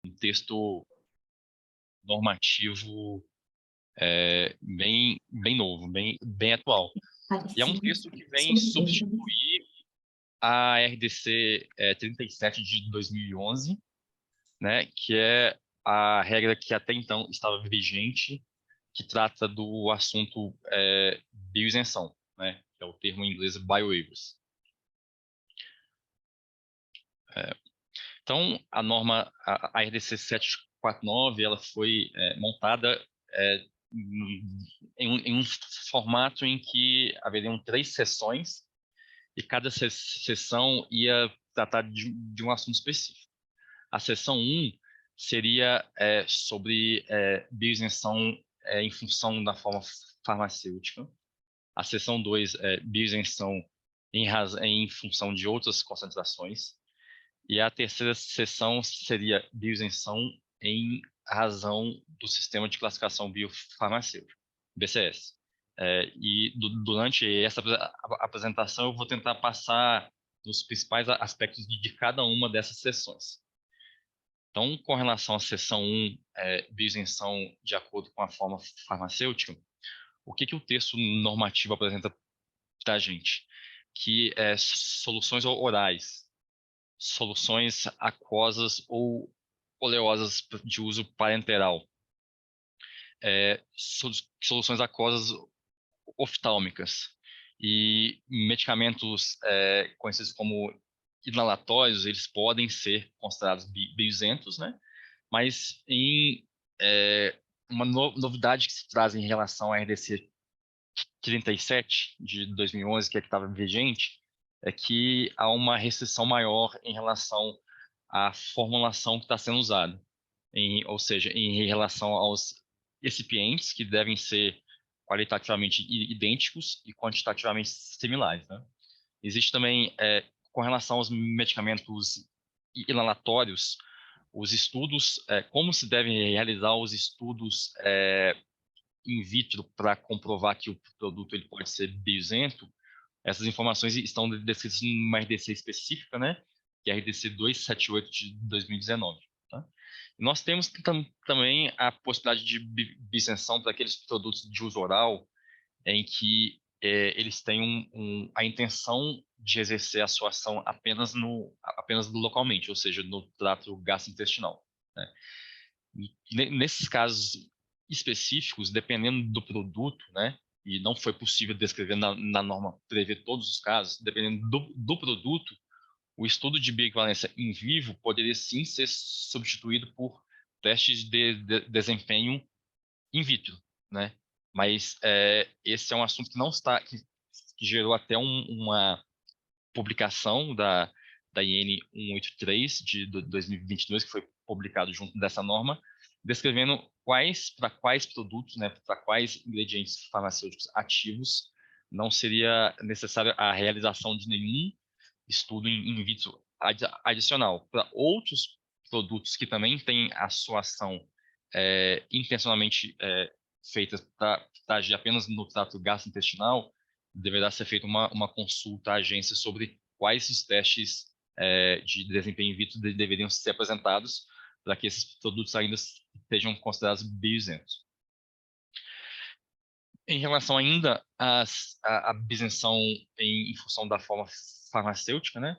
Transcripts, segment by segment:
um texto normativo bem novo, bem atual. E é um texto que vem substituir a RDC 37 de 2011, né, que é a regra que até então estava vigente, que trata do assunto bioisenção, né, que é o termo em inglês biowaivers. Então, a norma, a RDC 749, ela foi montada em um formato em que haveriam 3 sessões e cada sessão ia tratar de um assunto específico. A sessão 1 seria sobre bioisenção em função da forma farmacêutica. A sessão 2 é bioisenção em função de outras concentrações. E a terceira sessão seria bioisenção em razão do Sistema de Classificação Biofarmacêutica, BCS. E durante essa apresentação eu vou tentar passar os principais aspectos de cada uma dessas sessões. Então, com relação à seção 1, bioisenção de acordo com a forma farmacêutica, o que o texto normativo apresenta para a gente? Que soluções orais, soluções aquosas ou oleosas de uso parenteral, soluções aquosas oftálmicas e medicamentos conhecidos como inalatórios, eles podem ser considerados bioisentos, né? Mas uma novidade que se traz em relação à RDC 37 de 2011, que é que estava vigente, é que há uma restrição maior em relação à formulação que está sendo usada, ou seja, em relação aos recipientes que devem ser qualitativamente idênticos e quantitativamente similares, né? Existe também, com relação aos medicamentos inalatórios, os estudos, como se devem realizar os estudos in vitro para comprovar que o produto ele pode ser bioisento. Essas informações estão descritas numa RDC específica, né? Que é a RDC 278 de 2019. Tá? E nós temos também a possibilidade de bioisenção para aqueles produtos de uso oral em que eles têm a intenção de exercer a sua ação apenas localmente, ou seja, no trato gastrointestinal, né? Nesses casos específicos, dependendo do produto, né, e não foi possível descrever na norma prever todos os casos, dependendo do produto, o estudo de bioequivalência in vivo poderia sim ser substituído por testes de desempenho in vitro, né? Mas esse é um assunto que não está, que gerou até uma publicação da IN 183 de 2022, que foi publicado junto dessa norma, descrevendo para quais produtos, né, para quais ingredientes farmacêuticos ativos não seria necessária a realização de nenhum estudo in vitro adicional. Para outros produtos que também têm a sua ação intencionalmente feita para agir apenas no trato gastrointestinal, deverá ser feita uma consulta à agência sobre quais os testes de desempenho in vitro deveriam ser apresentados para que esses produtos ainda sejam considerados bioisentos. Em relação ainda à bioisenção em função da forma farmacêutica, né,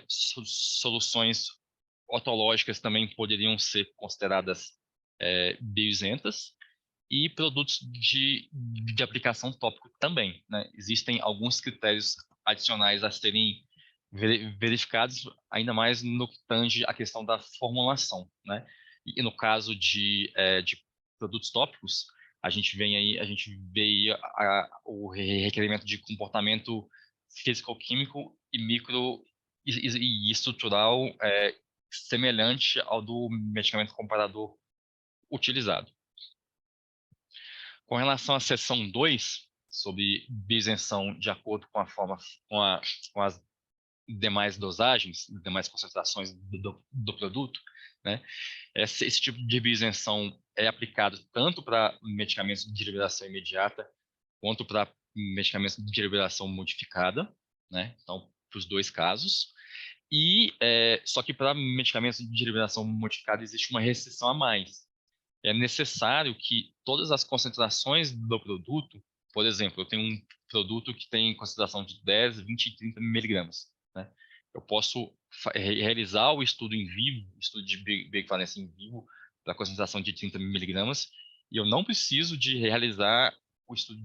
soluções otológicas também poderiam ser consideradas bioisentas, e produtos de aplicação tópico também, né? Existem alguns critérios adicionais a serem verificados, ainda mais no que tange a questão da formulação, né? E no caso de produtos tópicos, a gente vê aí o requerimento de comportamento físico-químico e micro e estrutural semelhante ao do medicamento comparador utilizado. Com relação à seção 2, sobre bioisenção de acordo com a forma, com as demais dosagens, demais concentrações do produto, né? Esse tipo de bioisenção é aplicado tanto para medicamentos de liberação imediata, quanto para medicamentos de liberação modificada, né? Então, para os dois casos. Só que para medicamentos de liberação modificada existe uma restrição a mais. É necessário que todas as concentrações do produto, por exemplo, eu tenho um produto que tem concentração de 10, 20 e 30 miligramas, né? Eu posso realizar o estudo em vivo, estudo de bioequivalência em vivo, para concentração de 30 miligramas, e eu não preciso de realizar o estudo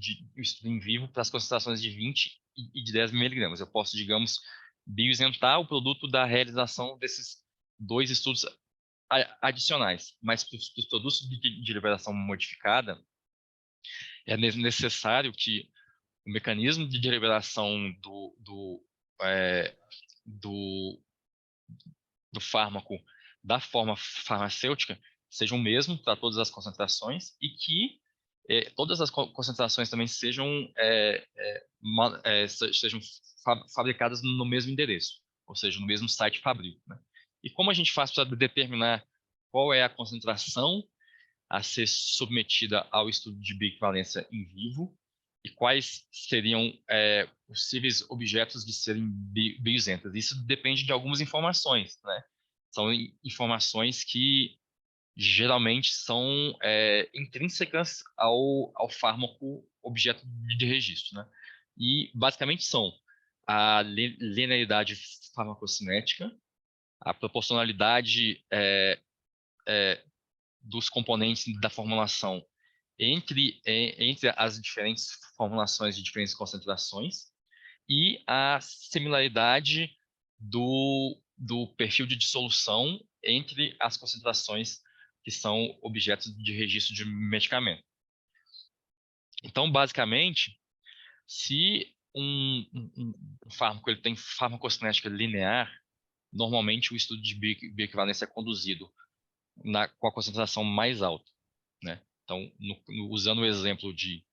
em vivo para as concentrações de 20 e de 10 miligramas. Eu posso, digamos, bioisentar o produto da realização desses dois estudos adicionais. Mas para os produtos de liberação modificada, é necessário que o mecanismo de liberação é, do, do fármaco da forma farmacêutica seja o mesmo para todas as concentrações e que todas as concentrações também sejam fabricadas no mesmo endereço, ou seja, no mesmo site fabril, né? E como a gente faz para determinar qual é a concentração a ser submetida ao estudo de bioequivalência em vivo e quais seriam possíveis objetos de serem bioisentas? Isso depende de algumas informações, né? São informações que geralmente são intrínsecas ao fármaco objeto de registro, né? E basicamente são a linearidade farmacocinética, a proporcionalidade dos componentes da formulação entre as diferentes formulações de diferentes concentrações e a similaridade do perfil de dissolução entre as concentrações que são objetos de registro de medicamento. Então, basicamente, se um fármaco ele tem farmacocinética linear, normalmente o estudo de bioequivalência é conduzido com a concentração mais alta, né? Então, usando o exemplo de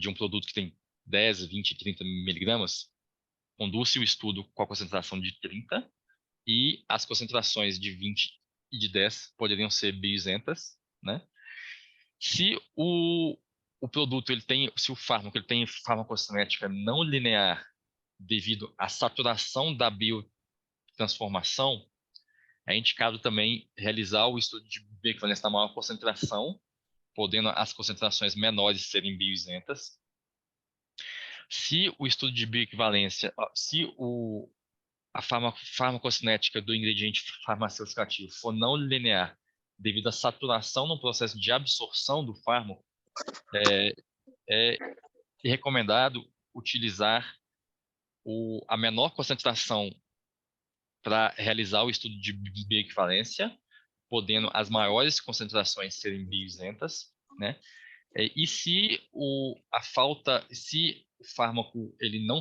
um produto que tem 10, 20, 30 miligramas, conduz-se o estudo com a concentração de 30 e as concentrações de 20 e de 10 poderiam ser bioisentas, né? Se o produto se o fármaco ele tem farmacocinética não linear devido à saturação da biotransformação, é indicado também realizar o estudo de bioequivalência na maior concentração, podendo as concentrações menores serem bioisentas. Se o estudo de bioequivalência, se a farmacocinética do ingrediente farmacêutico ativo for não linear devido à saturação no processo de absorção do fármaco, é recomendado utilizar a menor concentração para realizar o estudo de bioequivalência, podendo as maiores concentrações serem bioisentas, né? E se o fármaco ele não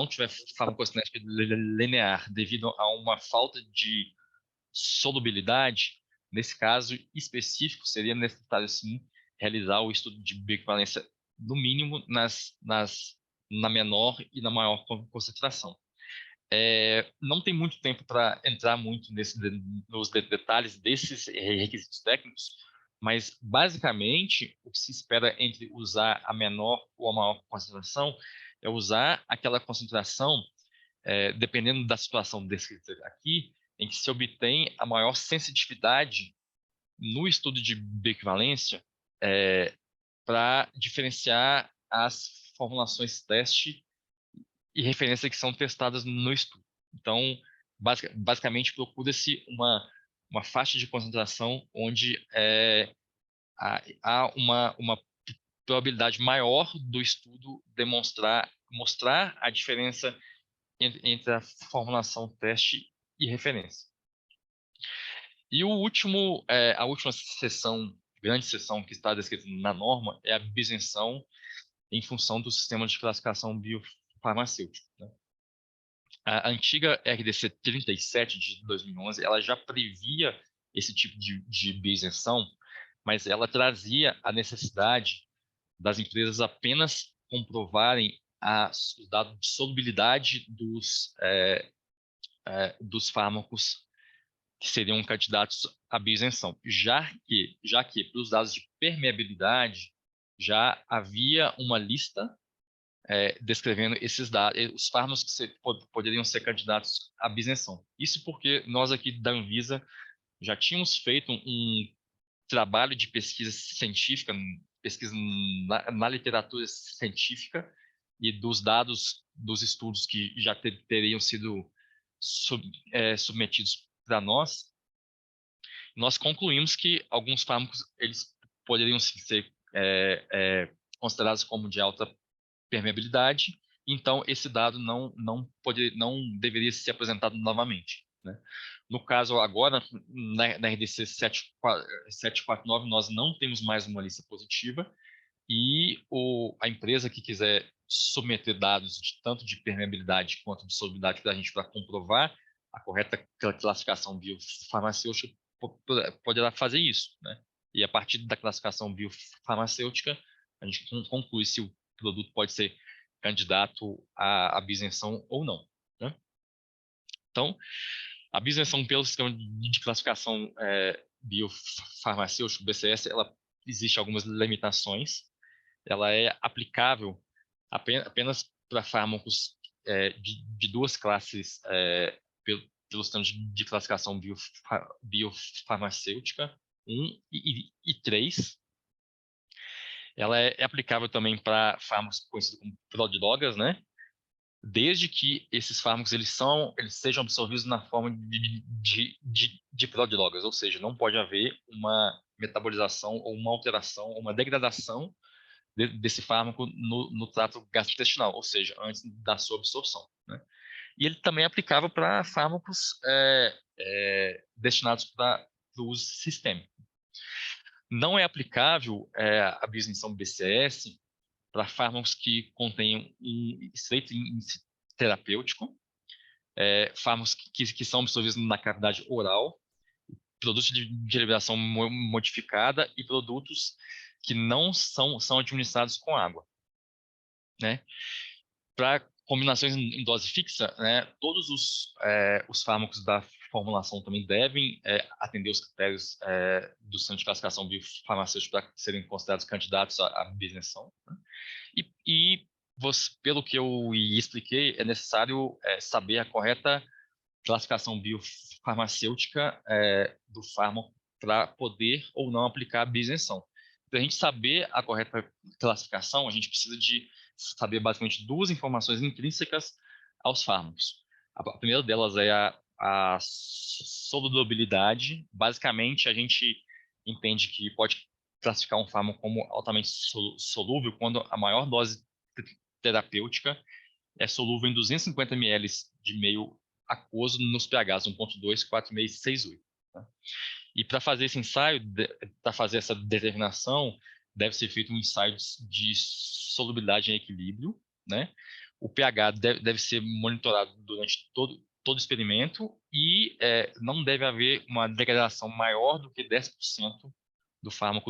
tiver farmacocinética linear devido a uma falta de solubilidade, nesse caso específico seria necessário sim realizar o estudo de bioequivalência no mínimo na menor e na maior concentração. Não tem muito tempo para entrar muito nos detalhes desses requisitos técnicos, mas basicamente o que se espera entre usar a menor ou a maior concentração é usar aquela concentração, dependendo da situação descrita aqui, em que se obtém a maior sensitividade no estudo de bioequivalência para diferenciar as formulações teste e referência que são testadas no estudo. Então, basicamente, procura-se uma faixa de concentração onde há uma probabilidade maior do estudo mostrar a diferença entre a formulação teste e referência. E a última grande seção que está descrita na norma é a bioisenção em função do sistema de classificação biofarmacêutica, né? A antiga RDC 37 de 2011, ela já previa esse tipo de bioisenção, mas ela trazia a necessidade das empresas apenas comprovarem os dados de solubilidade dos fármacos que seriam candidatos à bioisenção, já que para os dados de permeabilidade já havia uma lista descrevendo esses dados, os fármacos que poderiam ser candidatos à bisenção. Isso porque nós aqui da Anvisa já tínhamos feito um trabalho de pesquisa científica, pesquisa na literatura científica e dos dados dos estudos que já teriam sido submetidos para nós concluímos que alguns fármacos eles poderiam ser considerados como de alta permeabilidade, então esse dado não deveria ser apresentado novamente, né? No caso agora, na RDC 749, nós não temos mais uma lista positiva e a empresa que quiser submeter dados tanto de permeabilidade quanto de solubilidade para a gente para comprovar a correta classificação biofarmacêutica poderá fazer isso, né? E a partir da classificação biofarmacêutica, a gente conclui se o produto pode ser candidato à isenção ou não, né? Então, a isenção pelo sistema de classificação biofarmacêutico, BCS, ela existe algumas limitações. Ela é aplicável apenas para fármacos de duas classes pelo sistema de classificação biofarmacêutica, 1 e 3. Ela é aplicável também para fármacos conhecidos como prodrogas, né? Desde que esses fármacos eles sejam absorvidos na forma de prodrogas, ou seja, não pode haver uma metabolização ou uma alteração, ou uma degradação desse fármaco no trato gastrointestinal, ou seja, antes da sua absorção, né? E ele também é aplicável para fármacos destinados para o uso sistêmico. Não é aplicável a bioisenção BCS para fármacos que contenham um estreito índice terapêutico, fármacos que são absorvidos na cavidade oral, produtos de liberação modificada e produtos que não são administrados com água, né? Para combinações em dose fixa, né, todos os fármacos da formulação também devem atender os critérios do Centro de Classificação Biofarmacêutica para serem considerados candidatos à isenção, né? Pelo que eu expliquei, é necessário saber a correta classificação biofarmacêutica do fármaco para poder ou não aplicar a isenção. Para a gente saber a correta classificação, a gente precisa de saber basicamente duas informações intrínsecas aos fármacos. A primeira delas é a solubilidade. Basicamente, a gente entende que pode classificar um fármaco como altamente solúvel quando a maior dose terapêutica é solúvel em 250 ml de meio aquoso nos pHs 1.2, 4,5 e 6,8. Tá? E para fazer esse ensaio, para fazer essa determinação, deve ser feito um ensaio de solubilidade em equilíbrio, né? O pH deve ser monitorado durante todo o experimento e não deve haver uma degradação maior do que 10% do fármaco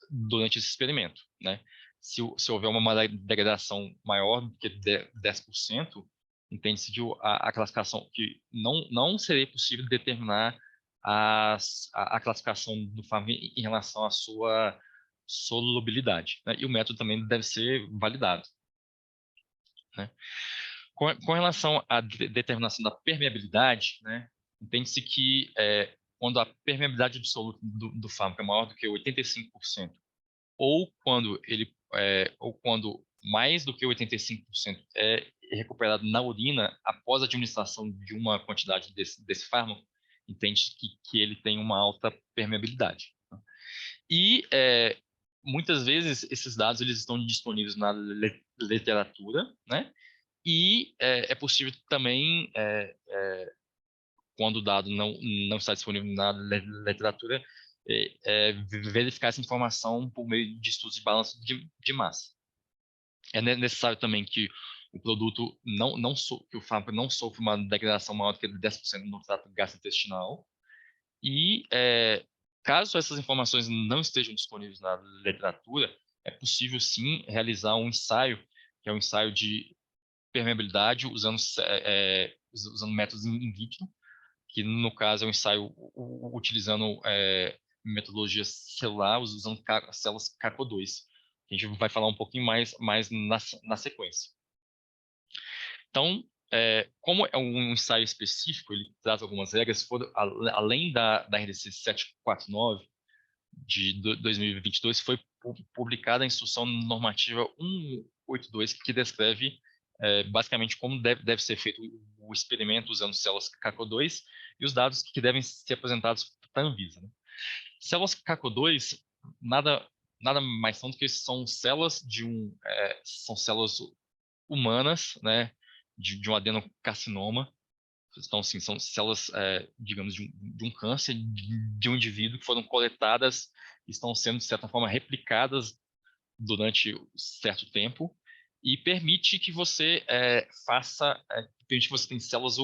durante esse experimento, né? Se houver uma degradação maior do que 10%, entende-se que a classificação, que não seria possível determinar a classificação do fármaco em relação à sua solubilidade, né? E o método também deve ser validado, né? Com relação à determinação da permeabilidade, né, entende-se que quando a permeabilidade absoluta do fármaco é maior do que 85%, ou quando mais do que 85% é recuperado na urina após a administração de uma quantidade desse fármaco, entende que ele tem uma alta permeabilidade. E muitas vezes esses dados eles estão disponíveis na literatura, né? E é possível também, quando o dado não está disponível na literatura, verificar essa informação por meio de estudos de balanço de massa. É necessário também que o produto que o fármaco não sofra uma degradação maior do que 10% no trato gastrointestinal. E caso essas informações não estejam disponíveis na literatura, é possível sim realizar um ensaio, que é um ensaio de permeabilidade usando métodos in vitro, que no caso é um ensaio utilizando metodologia celular, usando células CACO2. A gente vai falar um pouquinho mais na sequência. Então, como é um ensaio específico, ele traz algumas regras, além da RDC 749 de 2022, foi publicada a Instrução Normativa 182, que descreve basicamente como deve ser feito o experimento usando células CACO2 e os dados que devem ser apresentados para a Anvisa, né? Células CACO2 nada, nada mais são do que são células são células humanas, né, de um adenocarcinoma. Então, sim, são células, digamos, de um câncer de um indivíduo que foram coletadas e estão sendo, de certa forma, replicadas durante certo tempo e permite que você permite que você tenha células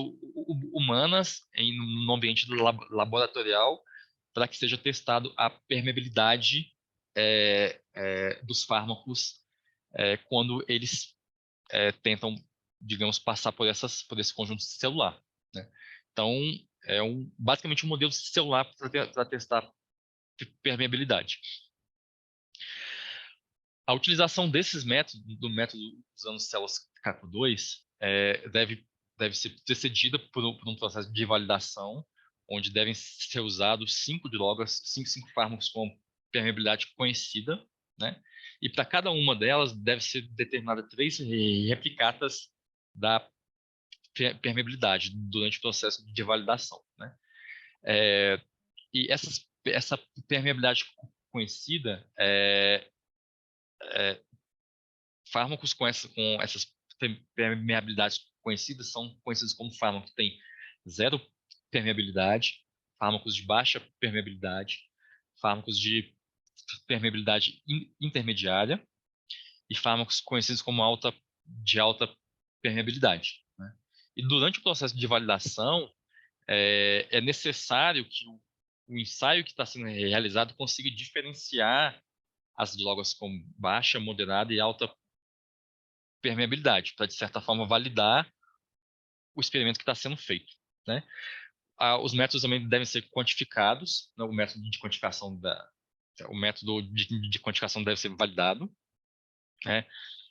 humanas no ambiente laboratorial para que seja testado a permeabilidade dos fármacos quando eles tentam, digamos, passar por esse conjunto celular, né? Então, basicamente um modelo celular para testar permeabilidade. A utilização desses métodos, do método usando células CACO2, deve ser precedida por um processo de validação, onde devem ser usados 5 drogas, cinco fármacos com permeabilidade conhecida, né? E para cada uma delas deve ser determinada 3 replicatas da permeabilidade durante o processo de validação, né? E essa permeabilidade conhecida, fármacos com essas permeabilidades conhecidas são conhecidos como fármacos que têm zero permeabilidade, fármacos de baixa permeabilidade, fármacos de permeabilidade intermediária e fármacos conhecidos como de alta permeabilidade, né? E durante o processo de validação, é necessário que o ensaio que está sendo realizado consiga diferenciar as drogas com baixa, moderada e alta permeabilidade, para, de certa forma, validar o experimento que está sendo feito, né? Os métodos também devem ser quantificados, né? O método de quantificação deve ser validado, né?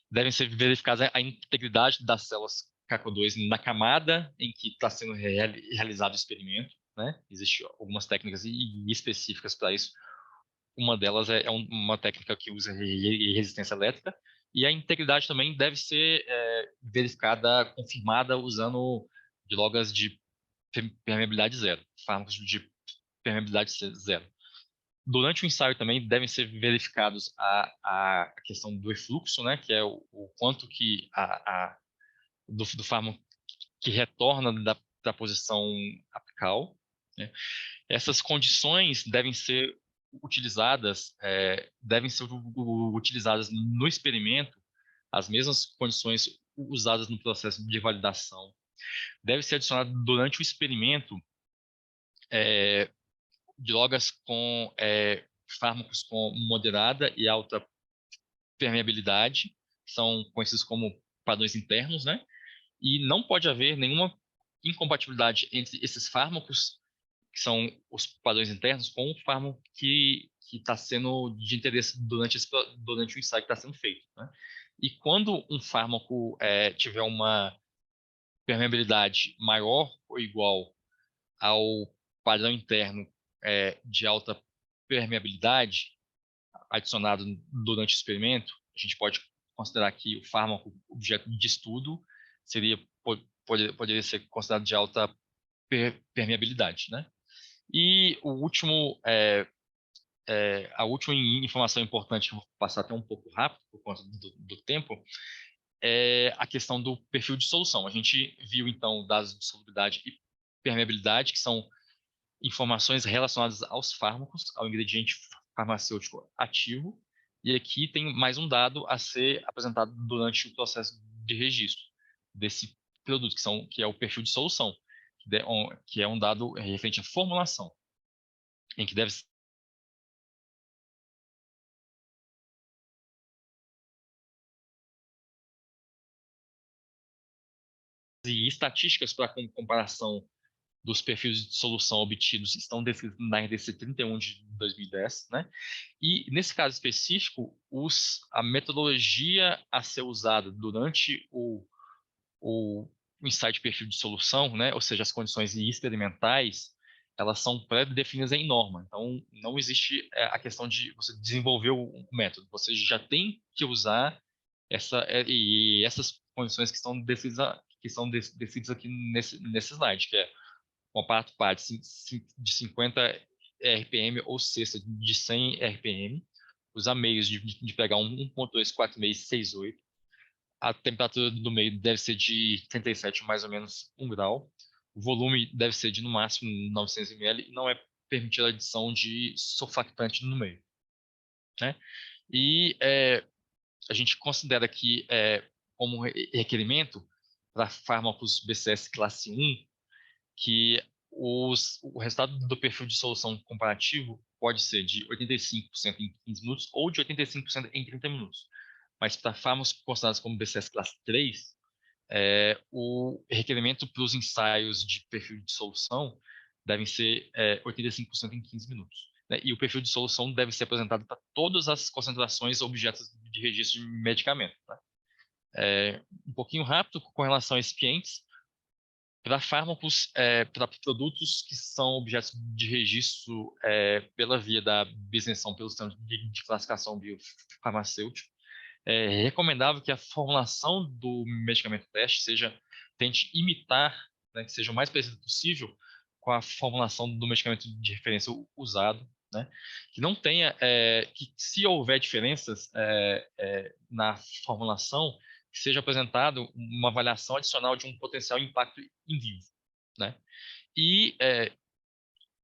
Devem ser verificadas a integridade das células CACO2 na camada em que está sendo realizado o experimento, né? Existem algumas técnicas específicas para isso. Uma delas é uma técnica que usa resistência elétrica, e a integridade também deve ser verificada, confirmada usando drogas de permeabilidade zero, fármacos de permeabilidade zero. Durante o ensaio também devem ser verificados a questão do efluxo, né, que é o quanto que do fármaco que retorna da posição apical, né? Essas condições devem ser utilizadas no experimento, as mesmas condições usadas no processo de validação. Deve ser adicionado durante o experimento drogas com fármacos com moderada e alta permeabilidade, que são conhecidos como padrões internos, né? E não pode haver nenhuma incompatibilidade entre esses fármacos, que são os padrões internos, com o fármaco que está sendo de interesse durante o ensaio que está sendo feito, né? E quando um fármaco tiver uma permeabilidade maior ou igual ao padrão interno de alta permeabilidade adicionado durante o experimento, a gente pode considerar que o fármaco objeto de estudo poderia ser considerado de alta permeabilidade, né? E a última informação importante, que eu vou passar até um pouco rápido por conta do tempo, é a questão do perfil de solução. A gente viu, então, dados de solubilidade e permeabilidade, que são informações relacionadas aos fármacos, ao ingrediente farmacêutico ativo, e aqui tem mais um dado a ser apresentado durante o processo de registro desse produto, que é o perfil de solução, que é um dado referente à formulação, em que deve e estatísticas para comparação dos perfis de solução obtidos estão descritos na RDC 31 de 2010, né? E, nesse caso específico, a metodologia a ser usada durante o ensaio de perfil de solução, né? Ou seja, as condições experimentais, elas são pré-definidas em norma. Então, não existe a questão de você desenvolver o método. Você já tem que usar e essas condições que estão descritas aqui nesse slide, que é uma parte de 50 RPM ou cesta de 100 RPM, usar meios de pegar 1.24668. A temperatura do meio deve ser de 37, mais ou menos 1 grau. O volume deve ser de, no máximo, 900 ml e não é permitida a adição de surfactante no meio, né? E a gente considera que, como requerimento para fármacos BCS classe 1, que o resultado do perfil de solução comparativo pode ser de 85% em 15 minutos ou de 85% em 30 minutos. Mas para fármacos considerados como BCS classe 3, o requerimento para os ensaios de perfil de solução devem ser 85% em 15 minutos, né? E o perfil de solução deve ser apresentado para todas as concentrações objetos de registro de medicamento, tá? Um pouquinho rápido com relação a recipientes. Para fármacos, para produtos que são objetos de registro pela via da isenção pelos termos de classificação biofarmacêutica, é recomendável que a formulação do medicamento teste tente imitar, né, que seja o mais parecido possível com a formulação do medicamento de referência usado, né, que não tenha, que se houver diferenças na formulação, que seja apresentado uma avaliação adicional de um potencial impacto em vivo, né? E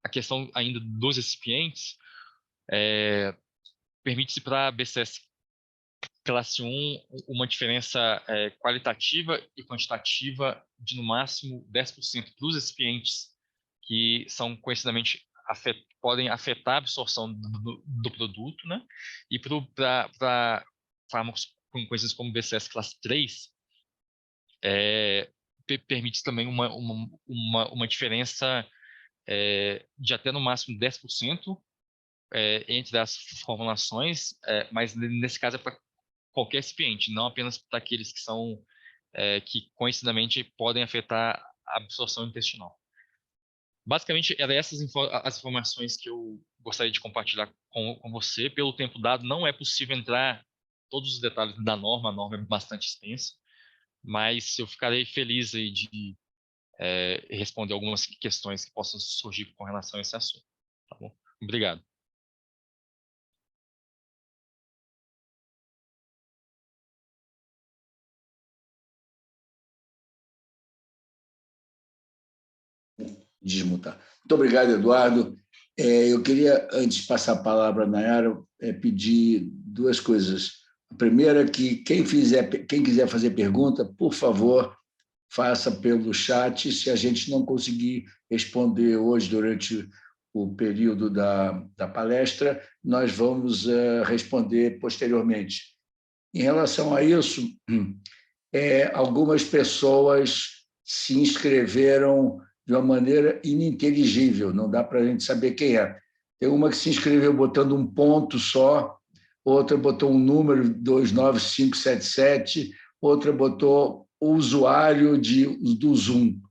a questão ainda dos recipientes, permite-se para a BCS classe 1 uma diferença qualitativa e quantitativa de no máximo 10% para os recipientes que são conhecidamente podem afetar a absorção do produto, né? E para fármacos conhecidos como BCS classe 3, permite também uma diferença de até no máximo 10% entre as formulações, mas nesse caso é para qualquer recipiente, não apenas para aqueles que são que conhecidamente podem afetar a absorção intestinal. Basicamente, eram essas as informações que eu gostaria de compartilhar com você. Pelo tempo dado, não é possível entrar todos os detalhes da norma, a norma é bastante extensa, mas eu ficarei feliz aí de responder algumas questões que possam surgir com relação a esse assunto. Tá bom? Obrigado. Desmutar. Muito obrigado, Eduardo. Eu queria, antes de passar a palavra à Nayara, pedir duas coisas. A primeira é que quem quiser fazer pergunta, por favor, faça pelo chat. Se a gente não conseguir responder hoje durante o período da palestra, nós vamos responder posteriormente. Em relação a isso, algumas pessoas se inscreveram de uma maneira ininteligível, não dá para a gente saber quem é. Tem uma que se inscreveu botando um ponto só, outra botou um número 29577, outra botou o usuário do Zoom.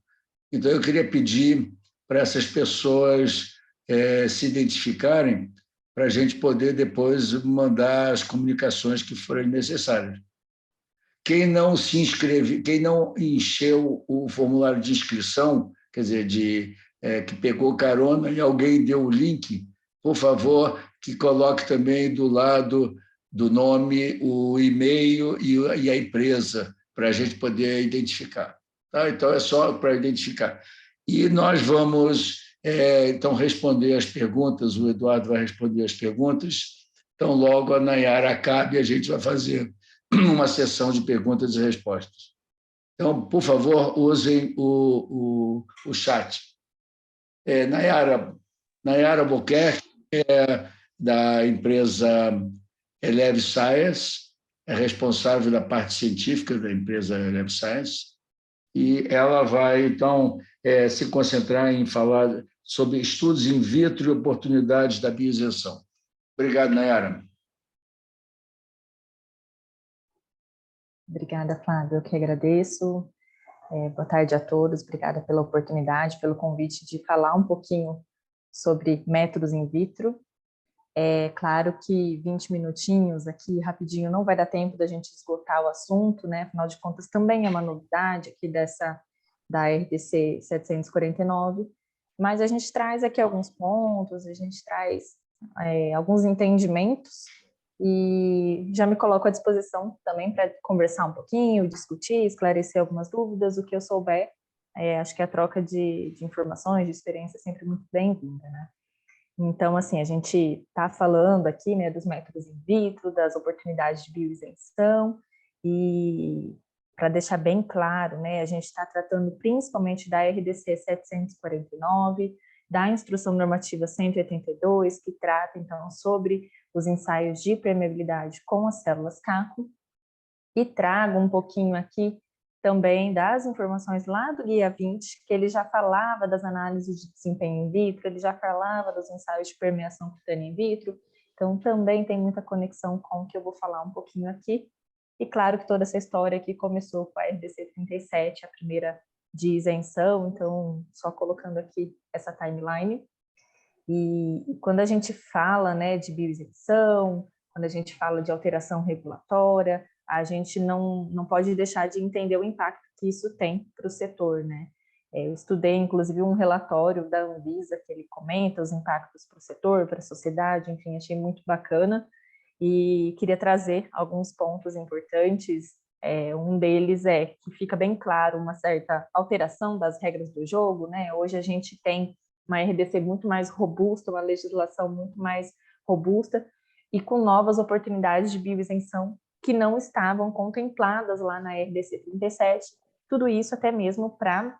Então, eu queria pedir para essas pessoas se identificarem para a gente poder depois mandar as comunicações que forem necessárias. Quem não se inscreve, quem não encheu o formulário de inscrição, quer dizer, que pegou carona e alguém deu o link, por favor, que coloque também do lado do nome o e-mail e a empresa, para a gente poder identificar. Tá? Então, é só para identificar. E nós vamos, então, responder as perguntas, o Eduardo vai responder as perguntas, então, logo a Nayara acabe, a gente vai fazer uma sessão de perguntas e respostas. Então, por favor, usem o chat. Nayara Albuquerque é da empresa Eleve Science, é responsável da parte científica da empresa Eleve Science. e ela vai, então, se concentrar em falar sobre estudos in vitro e oportunidades da bioisenção. Obrigado, Nayara. Obrigada, Flávio, eu que agradeço. Boa tarde a todos, obrigada pela oportunidade, pelo convite de falar um pouquinho sobre métodos in vitro. É claro que 20 minutinhos aqui, rapidinho, não vai dar tempo da gente esgotar o assunto, né? Afinal de contas, também é uma novidade aqui da RDC 749, mas a gente traz aqui alguns pontos, a gente traz alguns entendimentos e já me coloco à disposição também para conversar um pouquinho, discutir, esclarecer algumas dúvidas, o que eu souber. Acho que a troca de informações, de experiência é sempre muito bem-vinda, né? Então, assim, a gente está falando aqui, né, dos métodos in vitro, das oportunidades de bioisenção, e para deixar bem claro, né, a gente está tratando principalmente da RDC 749, da Instrução Normativa 182, que trata, então, sobre os ensaios de permeabilidade com as células CACO, e trago um pouquinho aqui também das informações lá do Guia 20, que ele já falava das análises de desempenho in vitro, ele já falava dos ensaios de permeação cutânea in vitro, então também tem muita conexão com o que eu vou falar um pouquinho aqui. E claro que toda essa história aqui começou com a RDC 37, a primeira de isenção, então só colocando aqui essa timeline. E quando a gente fala, né, de bioisenção, quando a gente fala de alteração regulatória, a gente não pode deixar de entender o impacto que isso tem para o setor, né? Eu estudei, inclusive, um relatório da Anvisa que ele comenta os impactos para o setor, para a sociedade, enfim, achei muito bacana e queria trazer alguns pontos importantes. Um deles é que fica bem claro uma certa alteração das regras do jogo, né? Hoje a gente tem uma RDC muito mais robusta, uma legislação muito mais robusta e com novas oportunidades de bioisenção que não estavam contempladas lá na RDC 37, tudo isso até mesmo para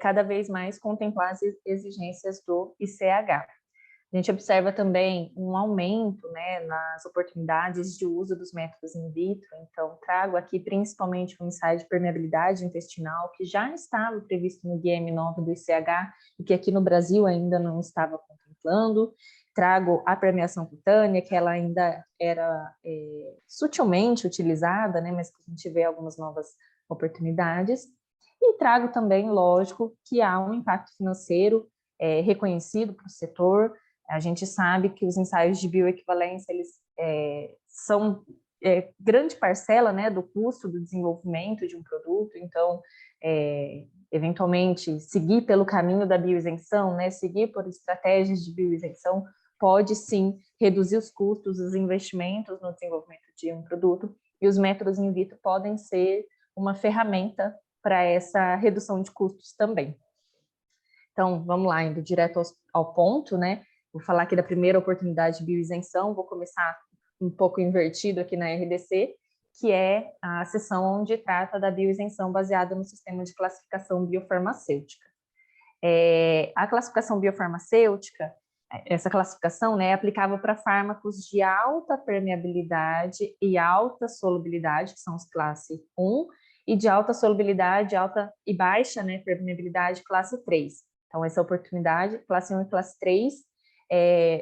cada vez mais contemplar as exigências do ICH. A gente observa também um aumento, né, nas oportunidades de uso dos métodos in vitro, então trago aqui principalmente o ensaio de permeabilidade intestinal, que já estava previsto no Guia M9 do ICH, e que aqui no Brasil ainda não estava contemplando. Trago a permeação cutânea, que ela ainda era sutilmente utilizada, né, mas que a gente vê algumas novas oportunidades. E trago também, lógico, que há um impacto financeiro reconhecido para o setor. A gente sabe que os ensaios de bioequivalência, eles são grande parcela, né, do custo do desenvolvimento de um produto, então, eventualmente, seguir pelo caminho da bioisenção, né, seguir por estratégias de bioisenção, pode sim reduzir os custos, os investimentos no desenvolvimento de um produto, e os métodos in vitro podem ser uma ferramenta para essa redução de custos também. Então, vamos lá, indo direto ao ponto, né? Vou falar aqui da primeira oportunidade de bioisenção, vou começar um pouco invertido aqui na RDC, que é a seção onde trata da bioisenção baseada no sistema de classificação biofarmacêutica. A classificação biofarmacêutica, essa classificação, né, é aplicável para fármacos de alta permeabilidade e alta solubilidade, que são os classe 1, e de alta solubilidade, alta e baixa, né, permeabilidade, classe 3. Então, essa oportunidade, classe 1 e classe 3,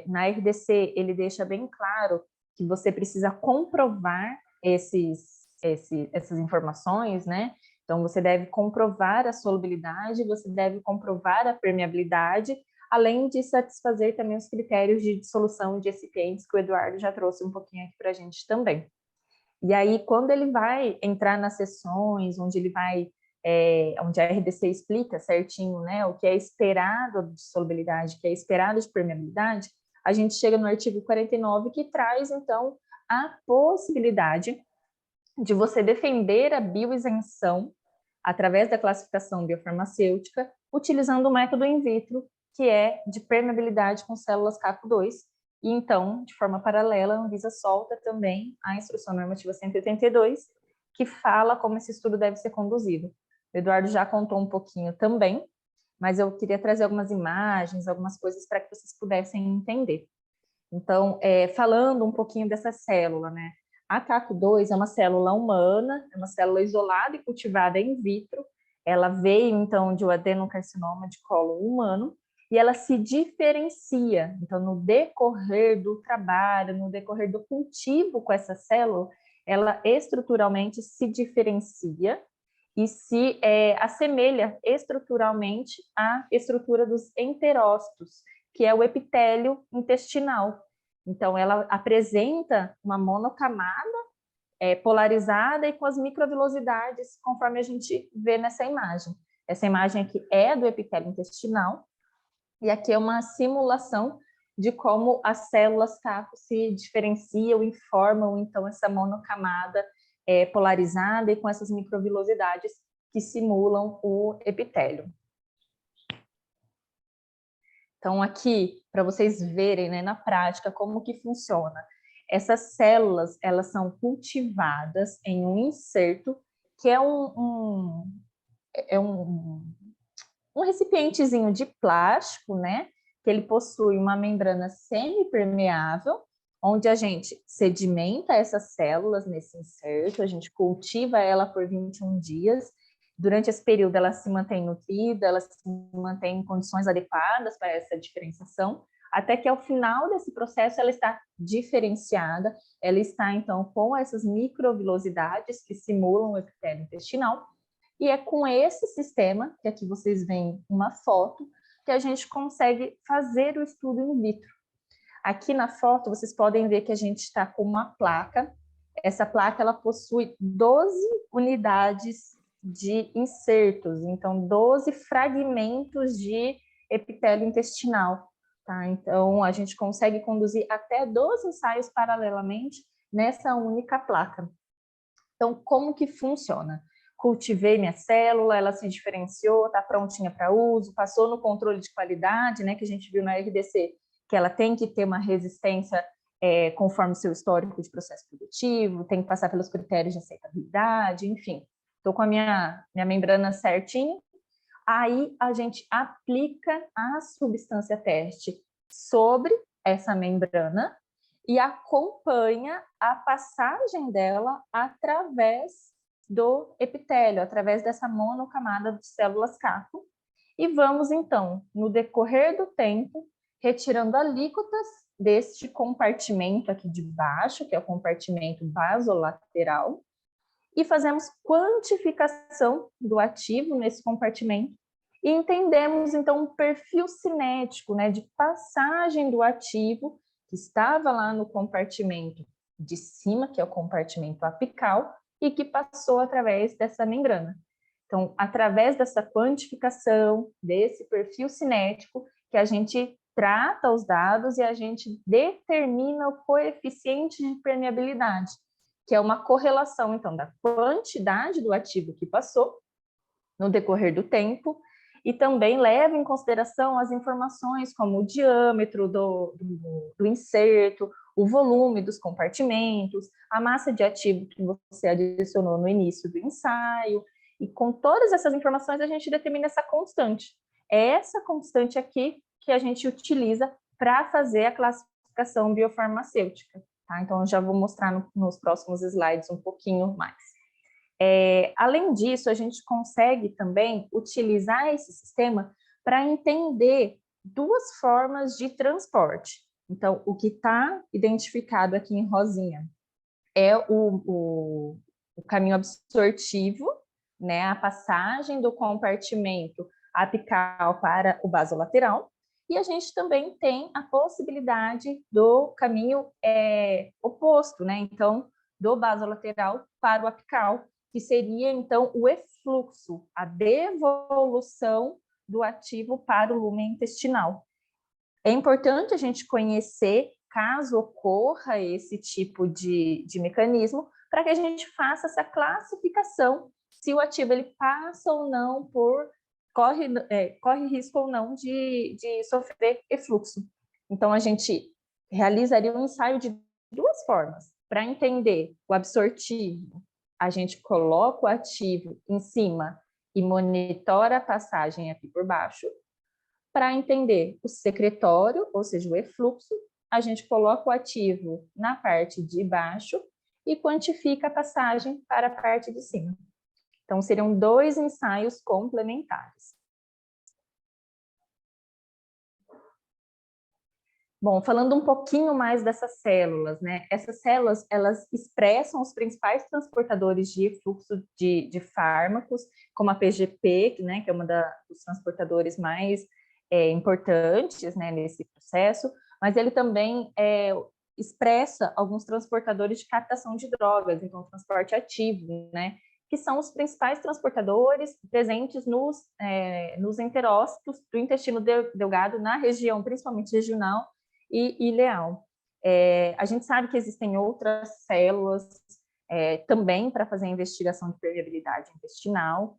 na RDC, ele deixa bem claro que você precisa comprovar essas informações, né? Então, você deve comprovar a solubilidade, você deve comprovar a permeabilidade, além de satisfazer também os critérios de dissolução de excipientes, que o Eduardo já trouxe um pouquinho aqui para a gente também. E aí, quando ele vai entrar nas sessões, onde ele vai, onde a RDC explica certinho, né, o que é esperado de solubilidade, o que é esperado de permeabilidade, a gente chega no artigo 49, que traz, então, a possibilidade de você defender a bioisenção através da classificação biofarmacêutica, utilizando o método in vitro, que é de permeabilidade com células CACO2, e então, de forma paralela, a Anvisa solta também a Instrução Normativa 182, que fala como esse estudo deve ser conduzido. O Eduardo já contou um pouquinho também, mas eu queria trazer algumas imagens, algumas coisas para que vocês pudessem entender. Então, falando um pouquinho dessa célula, né? A CACO2 é uma célula humana, é uma célula isolada e cultivada in vitro. Ela veio, então, de um adenocarcinoma de colo humano e ela se diferencia. Então, no decorrer do trabalho, no decorrer do cultivo com essa célula, ela estruturalmente se diferencia e se assemelha estruturalmente à estrutura dos enterócitos, que é o epitélio intestinal. Então, ela apresenta uma monocamada polarizada e com as microvilosidades, conforme a gente vê nessa imagem. Essa imagem aqui é do epitélio intestinal, e aqui é uma simulação de como as células CACO se diferenciam e formam, então, essa monocamada polarizada e com essas microvilosidades que simulam o epitélio. Então, aqui, para vocês verem, né, na prática como que funciona. Essas células, elas são cultivadas em um inserto, que é um recipientezinho de plástico, né, que ele possui uma membrana semipermeável, onde a gente sedimenta essas células nesse inserto, a gente cultiva ela por 21 dias. Durante esse período, ela se mantém nutrida, ela se mantém em condições adequadas para essa diferenciação, até que ao final desse processo ela está diferenciada, ela está, então, com essas microvilosidades que simulam o epitélio intestinal, e é com esse sistema, que aqui vocês veem uma foto, que a gente consegue fazer o estudo in vitro. Aqui na foto, vocês podem ver que a gente está com uma placa. Essa placa, ela possui 12 unidades de insertos, então 12 fragmentos de epitélio intestinal, tá? Então, a gente consegue conduzir até 12 ensaios paralelamente nessa única placa. Então, como que funciona? Cultivei minha célula, ela se diferenciou, está prontinha para uso, passou no controle de qualidade, né, que a gente viu na RDC, que ela tem que ter uma resistência conforme o seu histórico de processo produtivo, tem que passar pelos critérios de aceitabilidade, enfim. Estou com a minha membrana certinho, aí a gente aplica a substância teste sobre essa membrana e acompanha a passagem dela através do epitélio, através dessa monocamada de células CACO. E vamos, então, no decorrer do tempo, retirando alíquotas deste compartimento aqui de baixo, que é o compartimento basolateral, e fazemos quantificação do ativo nesse compartimento e entendemos, então, um perfil cinético, né, de passagem do ativo que estava lá no compartimento de cima, que é o compartimento apical, e que passou através dessa membrana. Então, através dessa quantificação, desse perfil cinético, que a gente trata os dados e a gente determina o coeficiente de permeabilidade, que é uma correlação, então, da quantidade do ativo que passou no decorrer do tempo, e também leva em consideração as informações como o diâmetro do inserto, o volume dos compartimentos, a massa de ativo que você adicionou no início do ensaio, e com todas essas informações a gente determina essa constante. É essa constante aqui que a gente utiliza para fazer a classificação biofarmacêutica. Tá? Então, eu já vou mostrar nos próximos slides um pouquinho mais. Além disso, a gente consegue também utilizar esse sistema para entender duas formas de transporte. Então, o que está identificado aqui em rosinha é o caminho absortivo, né, a passagem do compartimento apical para o basolateral, e a gente também tem a possibilidade do caminho oposto, né, então, do basolateral para o apical, que seria, então, o efluxo, a devolução do ativo para o lumen intestinal. É importante a gente conhecer, caso ocorra esse tipo de mecanismo, para que a gente faça essa classificação, se o ativo ele passa ou não por, corre risco ou não de sofrer efluxo. Então, a gente realizaria um ensaio de duas formas, para entender o absortivo, a gente coloca o ativo em cima e monitora a passagem aqui por baixo. Para entender o secretório, ou seja, o efluxo, a gente coloca o ativo na parte de baixo e quantifica a passagem para a parte de cima. Então, seriam 2 ensaios complementares. Bom, falando um pouquinho mais dessas células, né? Essas células, elas expressam os principais transportadores de efluxo de fármacos, como a PGP, né, que é uma dos transportadores mais importantes, né, nesse processo, mas ele também expressa alguns transportadores de captação de drogas, então transporte ativo, né, que são os principais transportadores presentes nos enterócitos do intestino delgado, na região, principalmente regional, e ileal. A gente sabe que existem outras células também para fazer a investigação de permeabilidade intestinal,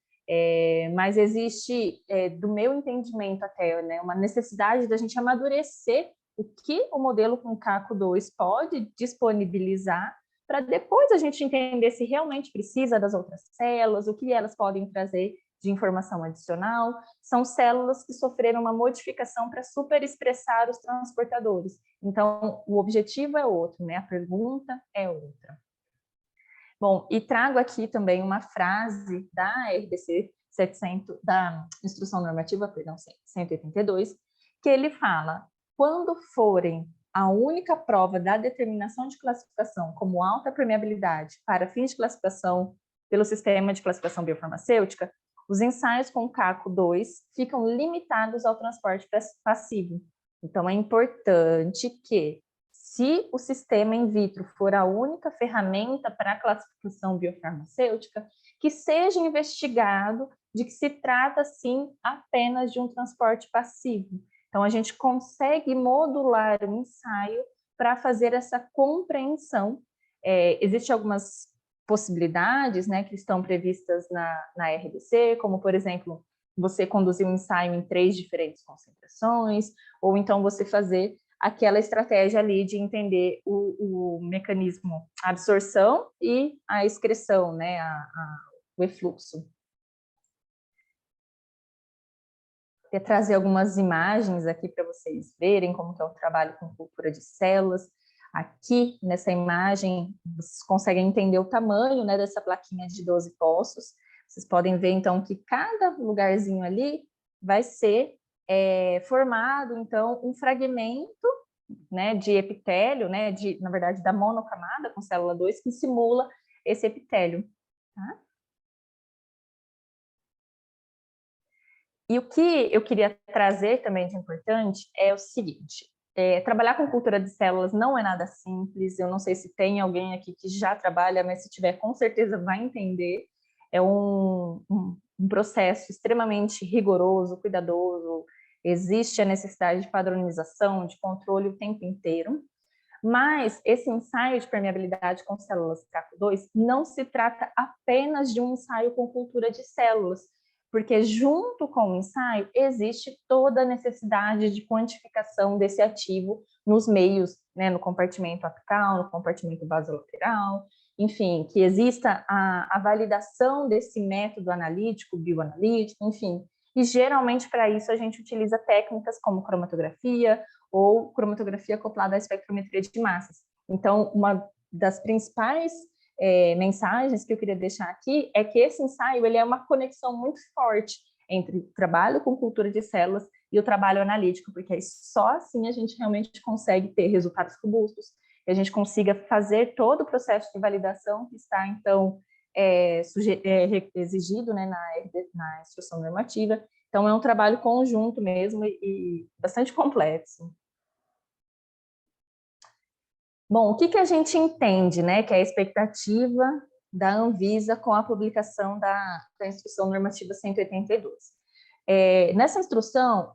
mas existe, do meu entendimento até, né, uma necessidade da gente amadurecer o que o modelo com CACO2 pode disponibilizar para depois a gente entender se realmente precisa das outras células, o que elas podem trazer de informação adicional. São células que sofreram uma modificação para superexpressar os transportadores. Então, o objetivo é outro, né? A pergunta é outra. Bom, e trago aqui também uma frase da RDC 700, da Instrução Normativa, perdão, 182, que ele fala: quando forem a única prova da determinação de classificação como alta permeabilidade para fins de classificação pelo sistema de classificação biofarmacêutica, os ensaios com CACO2 ficam limitados ao transporte passivo. Então, é importante que, se o sistema in vitro for a única ferramenta para a classificação biofarmacêutica, que seja investigado de que se trata, sim, apenas de um transporte passivo. Então, a gente consegue modular o ensaio para fazer essa compreensão. Existem algumas possibilidades, né, que estão previstas na RDC, como, por exemplo, você conduzir um ensaio em 3 diferentes concentrações, ou então você fazer aquela estratégia ali de entender o mecanismo, a absorção e a excreção, né, o efluxo. Quer trazer algumas imagens aqui para vocês verem como que é o trabalho com cultura de células. Aqui, nessa imagem, vocês conseguem entender o tamanho, né, dessa plaquinha de 12 poços. Vocês podem ver, então, que cada lugarzinho ali vai ser formado, então, um fragmento, né, de epitélio, né, na verdade, da monocamada com célula 2, que simula esse epitélio. Tá? E o que eu queria trazer também de importante é o seguinte: trabalhar com cultura de células não é nada simples. Eu não sei se tem alguém aqui que já trabalha, mas se tiver, com certeza vai entender. É um processo extremamente rigoroso, cuidadoso. Existe a necessidade de padronização, de controle o tempo inteiro. Mas esse ensaio de permeabilidade com células CACO2 não se trata apenas de um ensaio com cultura de células, porque junto com o ensaio existe toda a necessidade de quantificação desse ativo nos meios, né, no compartimento apical, no compartimento basolateral, enfim, que exista a validação desse método analítico, bioanalítico, enfim. E geralmente para isso a gente utiliza técnicas como cromatografia ou cromatografia acoplada à espectrometria de massas. Então, uma das principais mensagens que eu queria deixar aqui é que esse ensaio ele é uma conexão muito forte entre o trabalho com cultura de células e o trabalho analítico, porque só assim a gente realmente consegue ter resultados robustos, e a gente consiga fazer todo o processo de validação que está, então, exigido, né, na instrução normativa. Então, é um trabalho conjunto mesmo e bastante complexo. Bom, o que a gente entende, né, que é a expectativa da Anvisa com a publicação da Instrução Normativa 182? Nessa instrução,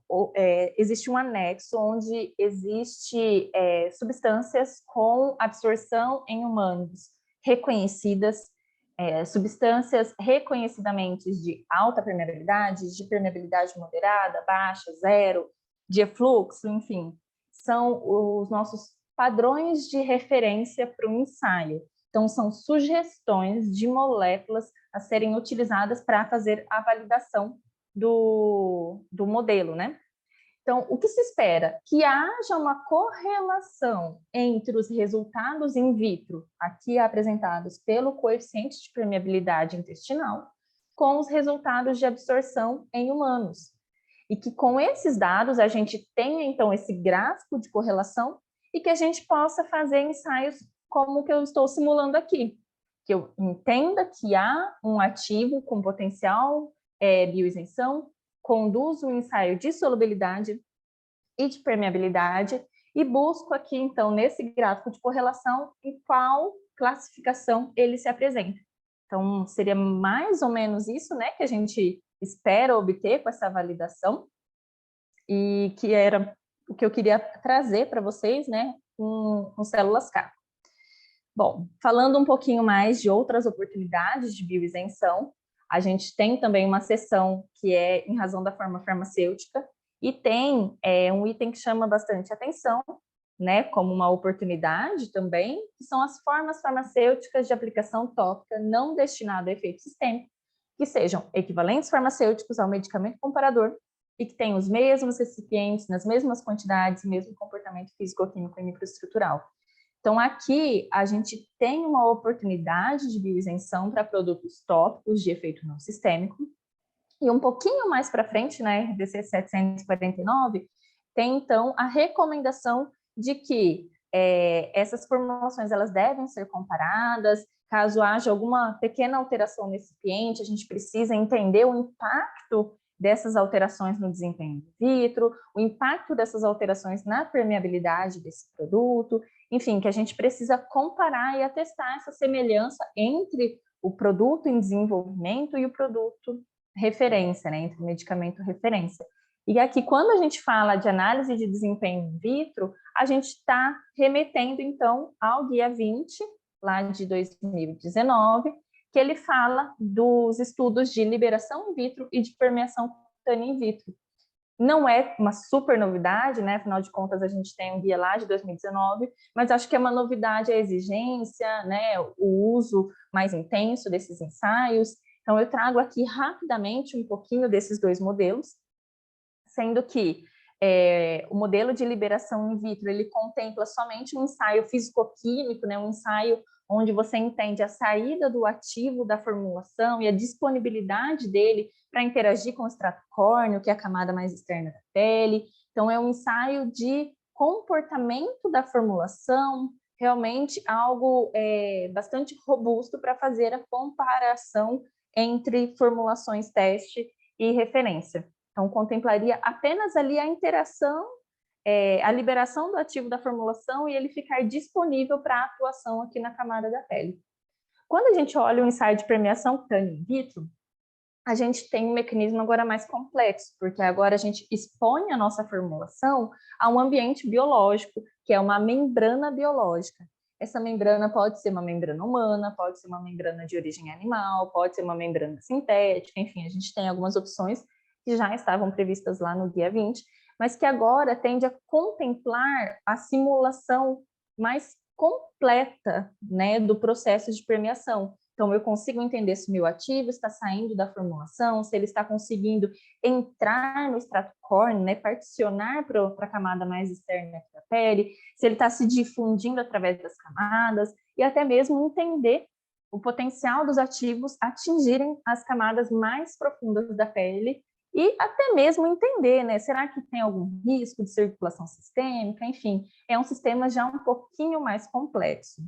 existe um anexo onde existe substâncias com absorção em humanos reconhecidas, substâncias reconhecidamente de alta permeabilidade, de permeabilidade moderada, baixa, zero, de efluxo, enfim, são os nossos padrões de referência para o ensaio. Então, são sugestões de moléculas a serem utilizadas para fazer a validação do modelo, né? Então, o que se espera? Que haja uma correlação entre os resultados in vitro, aqui apresentados pelo coeficiente de permeabilidade intestinal, com os resultados de absorção em humanos. E que com esses dados a gente tenha, então, esse gráfico de correlação e que a gente possa fazer ensaios como o que eu estou simulando aqui. Que eu entenda que há um ativo com potencial bioisenção, conduzo o ensaio de solubilidade e de permeabilidade e busco aqui, então, nesse gráfico de correlação, em qual classificação ele se apresenta. Então, seria mais ou menos isso, né, que a gente espera obter com essa validação e que era o que eu queria trazer para vocês, né, com células CAR. Bom, falando um pouquinho mais de outras oportunidades de bioisenção, a gente tem também uma seção que é em razão da forma farmacêutica e tem um item que chama bastante atenção, né, como uma oportunidade também, que são as formas farmacêuticas de aplicação tópica não destinada a efeito sistêmico, que sejam equivalentes farmacêuticos ao medicamento comparador e que tenham os mesmos recipientes, nas mesmas quantidades, mesmo comportamento físico-químico e microestrutural. Então, aqui a gente tem uma oportunidade de bioisenção para produtos tópicos de efeito não sistêmico. E um pouquinho mais para frente, na RDC 749, tem, então, a recomendação de que essas formulações elas devem ser comparadas. Caso haja alguma pequena alteração no recipiente, a gente precisa entender o impacto dessas alterações no desempenho in vitro, o impacto dessas alterações na permeabilidade desse produto, enfim, que a gente precisa comparar e atestar essa semelhança entre o produto em desenvolvimento e o produto referência, né, entre o medicamento referência. E aqui, quando a gente fala de análise de desempenho in vitro, a gente está remetendo, então, ao Guia 20, lá de 2019, que ele fala dos estudos de liberação in vitro e de permeação cutânea in vitro. Não é uma super novidade, né? Afinal de contas, a gente tem um guia lá de 2019, mas acho que é uma novidade a exigência, né? O uso mais intenso desses ensaios. Então, eu trago aqui rapidamente um pouquinho desses dois modelos, sendo que o modelo de liberação in vitro, ele contempla somente um ensaio físico-químico, né? Um ensaio onde você entende a saída do ativo da formulação e a disponibilidade dele para interagir com o extrato córneo, que é a camada mais externa da pele. Então, é um ensaio de comportamento da formulação, realmente algo bastante robusto para fazer a comparação entre formulações teste e referência. Então, contemplaria apenas ali a interação, a liberação do ativo da formulação e ele ficar disponível para atuação aqui na camada da pele. Quando a gente olha o ensaio de permeação cutânea in vitro, a gente tem um mecanismo agora mais complexo, porque agora a gente expõe a nossa formulação a um ambiente biológico, que é uma membrana biológica. Essa membrana pode ser uma membrana humana, pode ser uma membrana de origem animal, pode ser uma membrana sintética, enfim, a gente tem algumas opções que já estavam previstas lá no Guia 20, mas que agora tende a contemplar a simulação mais completa, né, do processo de permeação. Então, eu consigo entender se o meu ativo está saindo da formulação, se ele está conseguindo entrar no extrato córneo, né, particionar para a camada mais externa da pele, se ele está se difundindo através das camadas, e até mesmo entender o potencial dos ativos atingirem as camadas mais profundas da pele, e até mesmo entender, né, será que tem algum risco de circulação sistêmica? Enfim, é um sistema já um pouquinho mais complexo.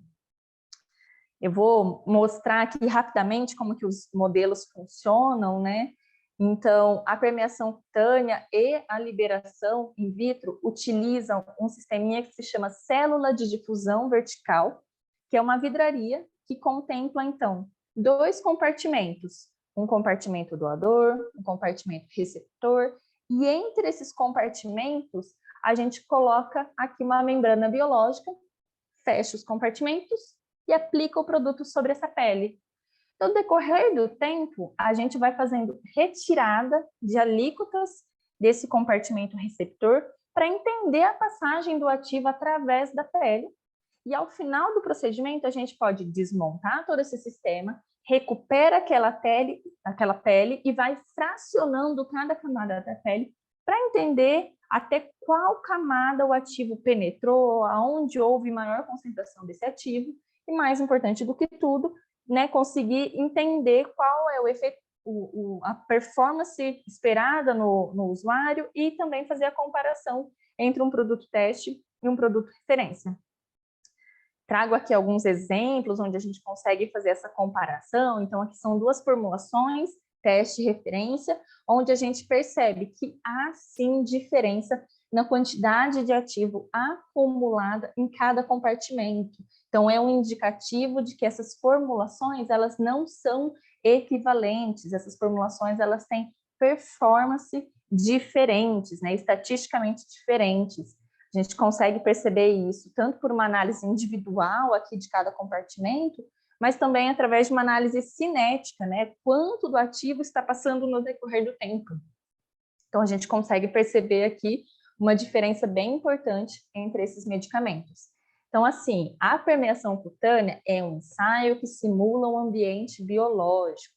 Eu vou mostrar aqui rapidamente como que os modelos funcionam, né? Então, a permeação cutânea e a liberação in vitro utilizam um sisteminha que se chama célula de difusão vertical, que é uma vidraria que contempla, então, dois compartimentos. Um compartimento doador, um compartimento receptor, e entre esses compartimentos, a gente coloca aqui uma membrana biológica, fecha os compartimentos e aplica o produto sobre essa pele. No decorrer do tempo, a gente vai fazendo retirada de alíquotas desse compartimento receptor para entender a passagem do ativo através da pele. E ao final do procedimento, a gente pode desmontar todo esse sistema, recupera aquela pele e vai fracionando cada camada da pele para entender até qual camada o ativo penetrou, aonde houve maior concentração desse ativo, e mais importante do que tudo, né, conseguir entender qual é o efeito, a performance esperada no usuário e também fazer a comparação entre um produto teste e um produto referência. Trago aqui alguns exemplos onde a gente consegue fazer essa comparação. Então, aqui são duas formulações, teste e referência, onde a gente percebe que há sim diferença na quantidade de ativo acumulada em cada compartimento. Então, é um indicativo de que essas formulações, elas não são equivalentes, essas formulações, elas têm performance diferentes, né, estatisticamente diferentes. A gente consegue perceber isso tanto por uma análise individual aqui de cada compartimento, mas também através de uma análise cinética, né? Quanto do ativo está passando no decorrer do tempo. Então, a gente consegue perceber aqui uma diferença bem importante entre esses medicamentos. Então, assim, a permeação cutânea é um ensaio que simula um ambiente biológico.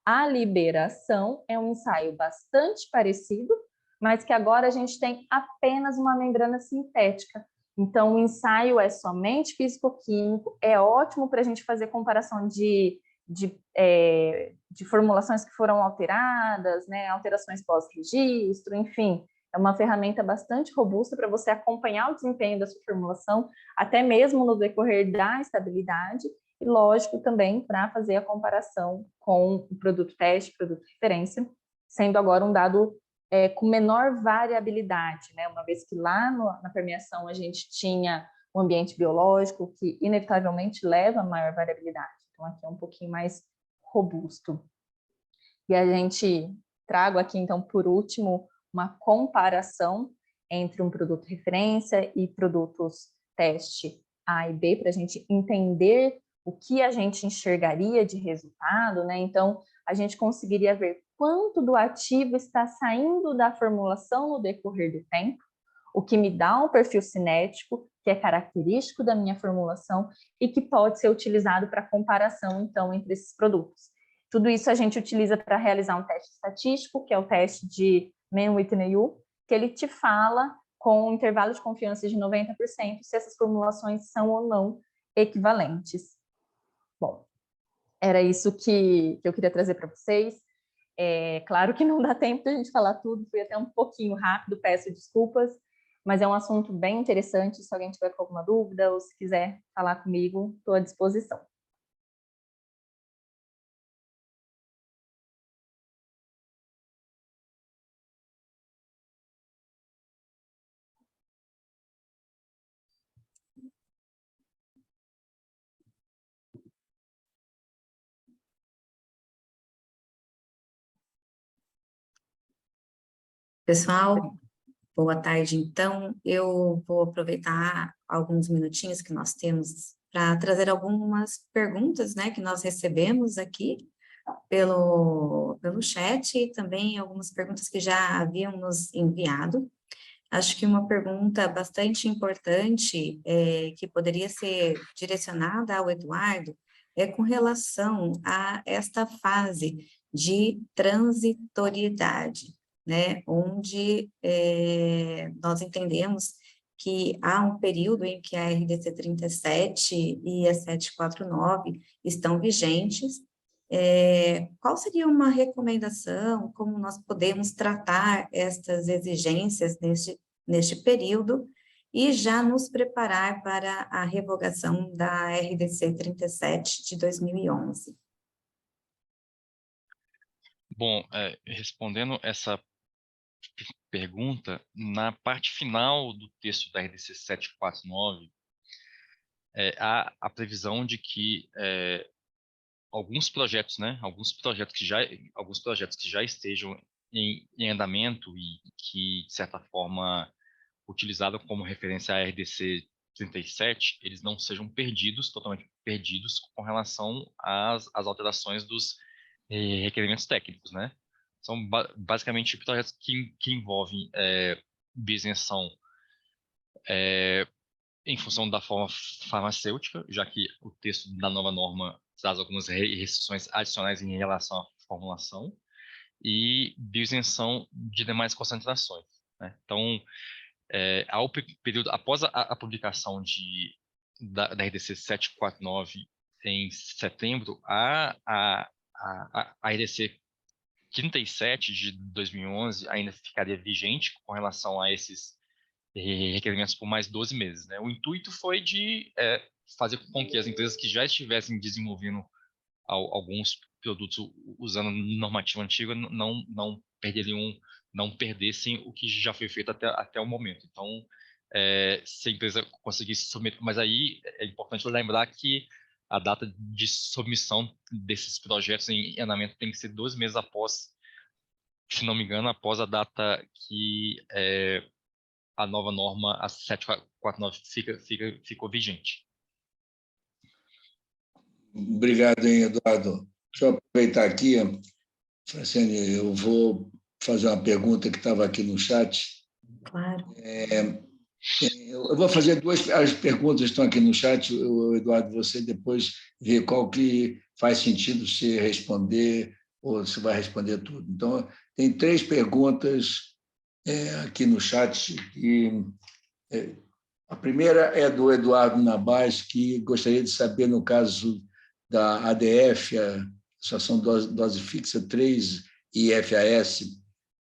A liberação é um ensaio bastante parecido, mas que agora a gente tem apenas uma membrana sintética. Então, o ensaio é somente físico-químico, é ótimo para a gente fazer comparação de formulações que foram alteradas, né, alterações pós-registro, enfim, é uma ferramenta bastante robusta para você acompanhar o desempenho da sua formulação, até mesmo no decorrer da estabilidade, e lógico também para fazer a comparação com o produto teste, produto referência, sendo agora um dado com menor variabilidade, né? Uma vez que lá na permeação a gente tinha um ambiente biológico que inevitavelmente leva a maior variabilidade. Então aqui é um pouquinho mais robusto. E a gente trago aqui então por último uma comparação entre um produto referência e produtos teste A e B para a gente entender o que a gente enxergaria de resultado, né? Então a gente conseguiria ver quanto do ativo está saindo da formulação no decorrer do tempo, o que me dá um perfil cinético, que é característico da minha formulação e que pode ser utilizado para comparação, então, entre esses produtos. Tudo isso a gente utiliza para realizar um teste estatístico, que é o teste de Mann-Whitney-U, que ele te fala, com um intervalo de confiança de 90%, se essas formulações são ou não equivalentes. Bom, era isso que eu queria trazer para vocês. Claro que não dá tempo de a gente falar tudo, fui até um pouquinho rápido, peço desculpas, mas é um assunto bem interessante. Se alguém tiver com alguma dúvida ou se quiser falar comigo, estou à disposição. Pessoal, boa tarde. Então, eu vou aproveitar alguns minutinhos que nós temos para trazer algumas perguntas, né, que nós recebemos aqui pelo chat e também algumas perguntas que já haviam nos enviado. Acho que uma pergunta bastante importante que poderia ser direcionada ao Eduardo é com relação a esta fase de transitoriedade, né, onde nós entendemos que há um período em que a RDC 37 e a 749 estão vigentes. Qual seria uma recomendação, como nós podemos tratar estas exigências neste período e já nos preparar para a revogação da RDC 37 de 2011? Bom, respondendo essa pergunta, na parte final do texto da RDC 749, há a previsão de que alguns projetos, né, alguns projetos que já estejam em andamento e que, de certa forma, utilizados como referência à RDC 37, eles não sejam perdidos, totalmente perdidos, com relação às alterações dos requerimentos técnicos, né? São basicamente projetos que envolvem isenção em função da forma farmacêutica, já que o texto da nova norma traz algumas restrições adicionais em relação à formulação, e bioisenção de demais concentrações. né? Então, ao período após a publicação da RDC 749 em setembro, a RDC 37 de 2011 ainda ficaria vigente com relação a esses requerimentos por mais 12 meses, né? O intuito foi de fazer com que as empresas que já estivessem desenvolvendo alguns produtos usando normativa antiga não perdessem o que já foi feito até o momento. Então, se a empresa conseguisse submeter, mas aí é importante lembrar que a data de submissão desses projetos em andamento tem que ser 2 meses após, se não me engano, após a data que a nova norma, a 749, ficou vigente. Obrigado, hein, Eduardo. Deixa eu aproveitar aqui, Franciane, eu vou fazer uma pergunta que estava aqui no chat. Claro. Eu vou fazer as perguntas estão aqui no chat, Eduardo, você depois vê qual que faz sentido se responder ou se vai responder tudo. Então, tem 3 perguntas aqui no chat. A primeira é do Eduardo Nabas, que gostaria de saber, no caso da ADF, a Associação Dose Fixa 3 e FAS,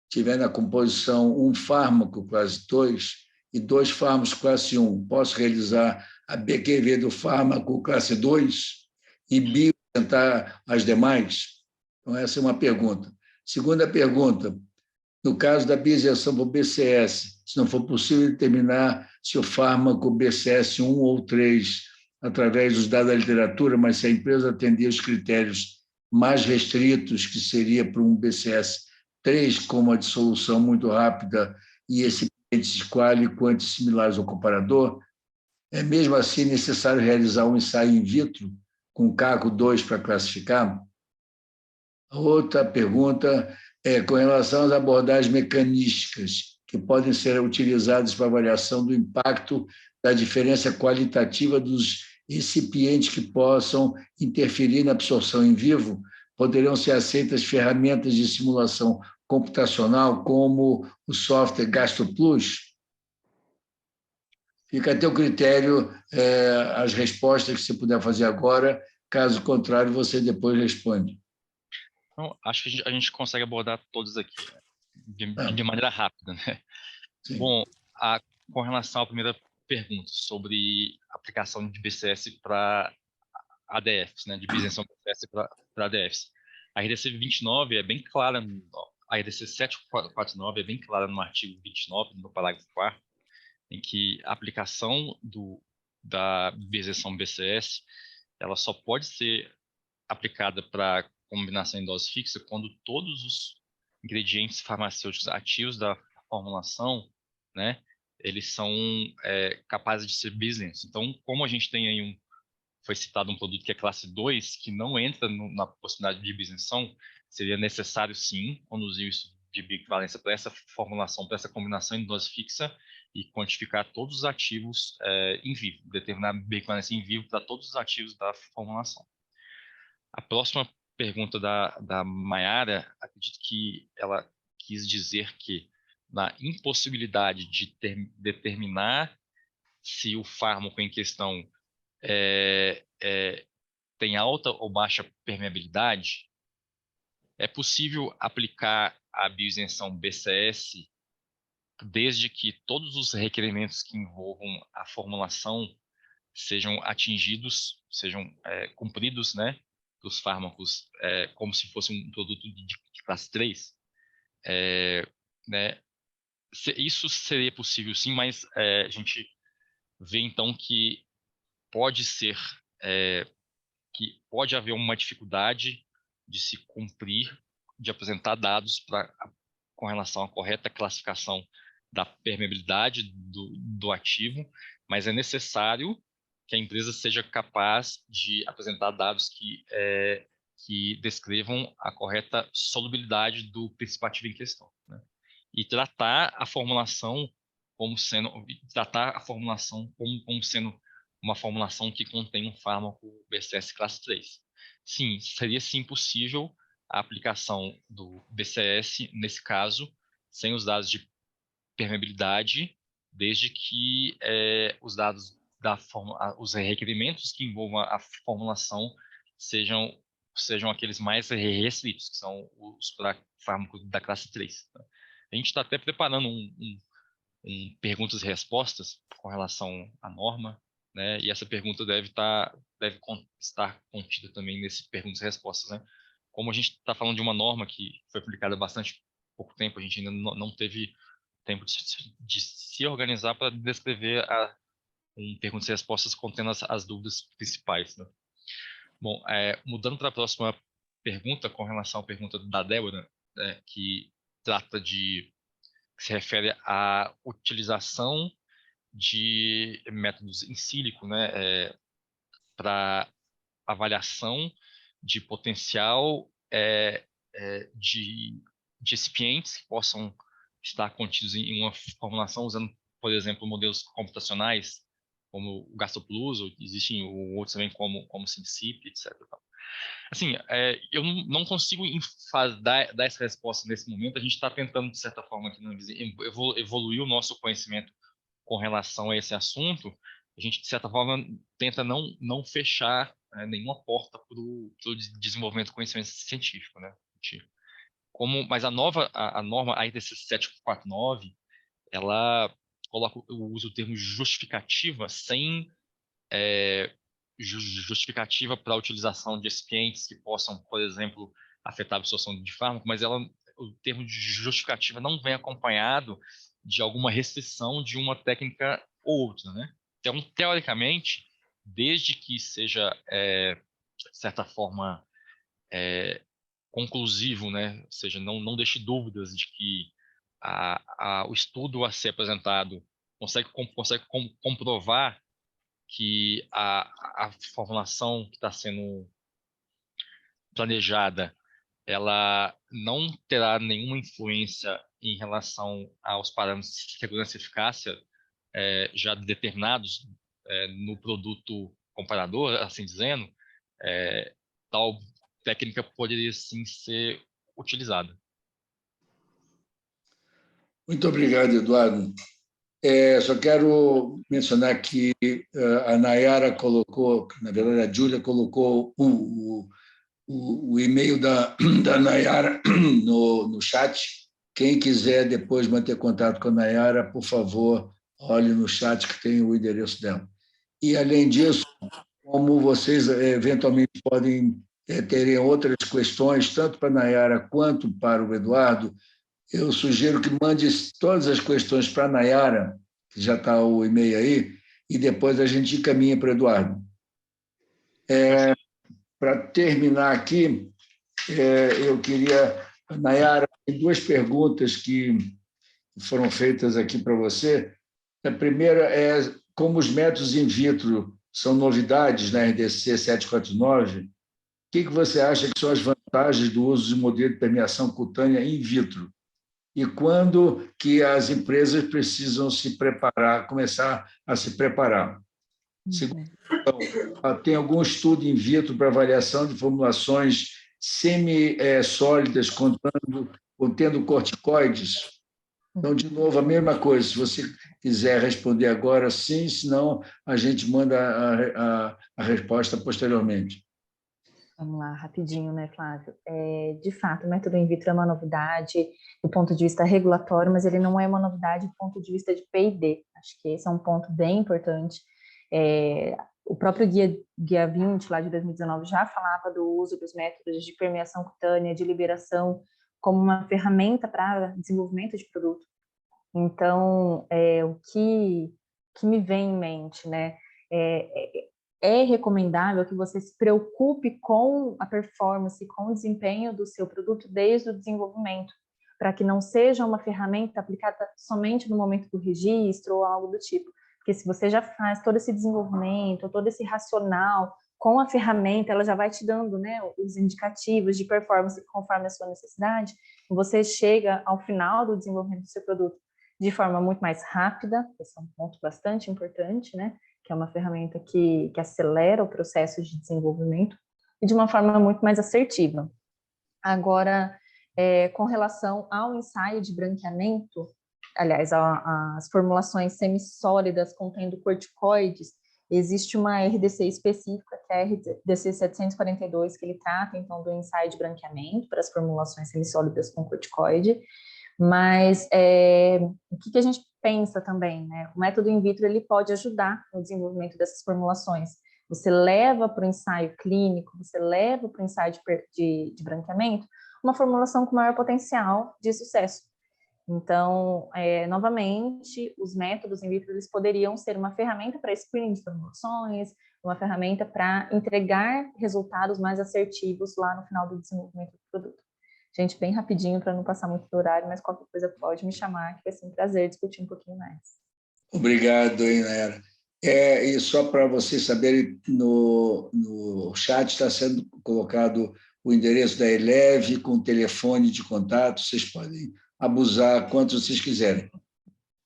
tiver na composição um fármaco classe 2 e 2 fármacos classe 1, posso realizar a BQV do fármaco classe 2 e biotentar as demais? Então, essa é uma pergunta. Segunda pergunta, no caso da bioisenção por BCS, se não for possível determinar se o fármaco BCS 1 ou 3, através dos dados da literatura, mas se a empresa atender os critérios mais restritos, que seria para um BCS 3, como a dissolução muito rápida e recipientes quali e quanti similares ao comparador, é mesmo assim necessário realizar um ensaio in vitro com cargo 2 para classificar? A outra pergunta é com relação às abordagens mecanísticas que podem ser utilizadas para avaliação do impacto da diferença qualitativa dos recipientes que possam interferir na absorção em vivo, poderão ser aceitas ferramentas de simulação computacional como o software GastroPlus? Fica a teu critério as respostas que você puder fazer agora, caso contrário, você depois responde. Então, acho que a gente consegue abordar todos aqui, né? De maneira rápida, né? Sim. Bom, com relação à primeira pergunta sobre aplicação de BCS para ADFs, né? De isenção BCS para ADFs. A RDC 29 é bem clara, a RDC 749 é bem clara no artigo 29, no parágrafo 4º, em que a aplicação da isenção BCS ela só pode ser aplicada para combinação em dose fixa quando todos os ingredientes farmacêuticos ativos da formulação, né, eles são capazes de ser business. Então, como a gente tem aí foi citado um produto que é classe 2, que não entra na possibilidade de bioisenção, seria necessário sim conduzir isso de bioequivalência para essa formulação, para essa combinação em dose fixa e quantificar todos os ativos em vivo, determinar bioequivalência em vivo para todos os ativos da formulação. A próxima pergunta da Mayara, acredito que ela quis dizer que na impossibilidade de determinar se o fármaco em questão tem alta ou baixa permeabilidade, é possível aplicar a bioisenção BCS desde que todos os requerimentos que envolvam a formulação sejam atingidos, sejam cumpridos, né, dos fármacos, como se fosse um produto de classe 3. Né, isso seria possível sim, mas a gente vê então que pode ser, que pode haver uma dificuldade de se cumprir, de apresentar dados com relação à correta classificação da permeabilidade do ativo, mas é necessário que a empresa seja capaz de apresentar dados que descrevam a correta solubilidade do princípio ativo em questão, né? E tratar a formulação como sendo uma formulação que contém um fármaco BCS classe 3. Sim, seria sim possível a aplicação do BCS nesse caso, sem os dados de permeabilidade, desde que os dados os requerimentos que envolvam a formulação sejam aqueles mais restritos, que são os para fármacos da classe 3. Tá? A gente está até preparando um perguntas e respostas com relação à norma, né? E essa pergunta deve estar contida também nesse perguntas e respostas, né? Como a gente está falando de uma norma que foi publicada há bastante pouco tempo, a gente ainda não teve tempo de se organizar para descrever perguntas e respostas contendo as dúvidas principais, né? Bom, mudando para a próxima pergunta, com relação à pergunta da Débora, que se refere à utilização de métodos in silico, né, para avaliação de potencial de recipientes que possam estar contidos em uma formulação usando, por exemplo, modelos computacionais, como o GastroPlus, ou existem outros também como SimCip, etc. Assim, eu não consigo dar essa resposta nesse momento. A gente está tentando, de certa forma, aqui na Anvisa, evoluir o nosso conhecimento com relação a esse assunto. A gente, de certa forma, tenta não fechar nenhuma porta para o desenvolvimento do conhecimento científico, né? Mas a norma ITC 749, ela usa o termo justificativa sem justificativa para a utilização de recipientes que possam, por exemplo, afetar a absorção de fármaco, mas o termo de justificativa não vem acompanhado de alguma restrição de uma técnica ou outra, né? Então, teoricamente, desde que seja, de certa forma, conclusivo, né? Ou seja, não deixe dúvidas de que o estudo a ser apresentado consegue comprovar que a formulação que está sendo planejada, ela não terá nenhuma influência em relação aos parâmetros de segurança e eficácia já determinados no produto comparador, assim dizendo, tal técnica poderia sim ser utilizada. Muito obrigado, Eduardo. Só quero mencionar que a Nayara colocou, na verdade, a Júlia colocou o e-mail da Nayara no chat. Quem quiser depois manter contato com a Nayara, por favor, olhe no chat que tem o endereço dela. E, além disso, como vocês eventualmente podem terem outras questões, tanto para a Nayara quanto para o Eduardo, eu sugiro que mande todas as questões para a Nayara, que já está o e-mail aí, e depois a gente encaminha para o Eduardo. Para terminar aqui, eu queria... Nayara, tem duas perguntas que foram feitas aqui para você. A primeira é como os métodos in vitro são novidades na RDC 749, o que você acha que são as vantagens do uso de modelo de permeação cutânea in vitro? E quando que as empresas precisam se preparar, começar a se preparar? Segundo, tem algum estudo in vitro para avaliação de formulações semi-sólidas contendo corticoides? Então, de novo, a mesma coisa. Se você quiser responder agora, sim, senão a gente manda a resposta posteriormente. Vamos lá, rapidinho, né, Flávio? De fato, o método in vitro é uma novidade do ponto de vista regulatório, mas ele não é uma novidade do ponto de vista de P&D. Acho que esse é um ponto bem importante. O próprio Guia 20, lá de 2019, já falava do uso dos métodos de permeação cutânea, de liberação, como uma ferramenta para desenvolvimento de produto. Então, o que me vem em mente, né, é recomendável que você se preocupe com a performance, com o desempenho do seu produto desde o desenvolvimento, para que não seja uma ferramenta aplicada somente no momento do registro ou algo do tipo. Porque se você já faz todo esse desenvolvimento, todo esse racional com a ferramenta, ela já vai te dando, né, os indicativos de performance conforme a sua necessidade, você chega ao final do desenvolvimento do seu produto de forma muito mais rápida, esse é um ponto bastante importante, né? Que é uma ferramenta que acelera o processo de desenvolvimento e de uma forma muito mais assertiva. Agora, com relação ao ensaio de branqueamento, aliás, as formulações semissólidas contendo corticoides, existe uma RDC específica, que é a RDC 742, que ele trata, então, do ensaio de branqueamento para as formulações semissólidas com corticoide, mas o que a gente pensa também, né? O método in vitro, ele pode ajudar no desenvolvimento dessas formulações. Você leva para o ensaio clínico, você leva para o ensaio de branqueamento uma formulação com maior potencial de sucesso. Então, novamente, os métodos in vitro eles poderiam ser uma ferramenta para screening de formulações, uma ferramenta para entregar resultados mais assertivos lá no final do desenvolvimento do produto. Gente, bem rapidinho para não passar muito do horário, mas qualquer coisa pode me chamar, que vai ser um prazer discutir um pouquinho mais. Obrigado, hein, Nayara. E só para vocês saberem, no chat está sendo colocado o endereço da Eleve com o telefone de contato, vocês podem abusar quanto vocês quiserem.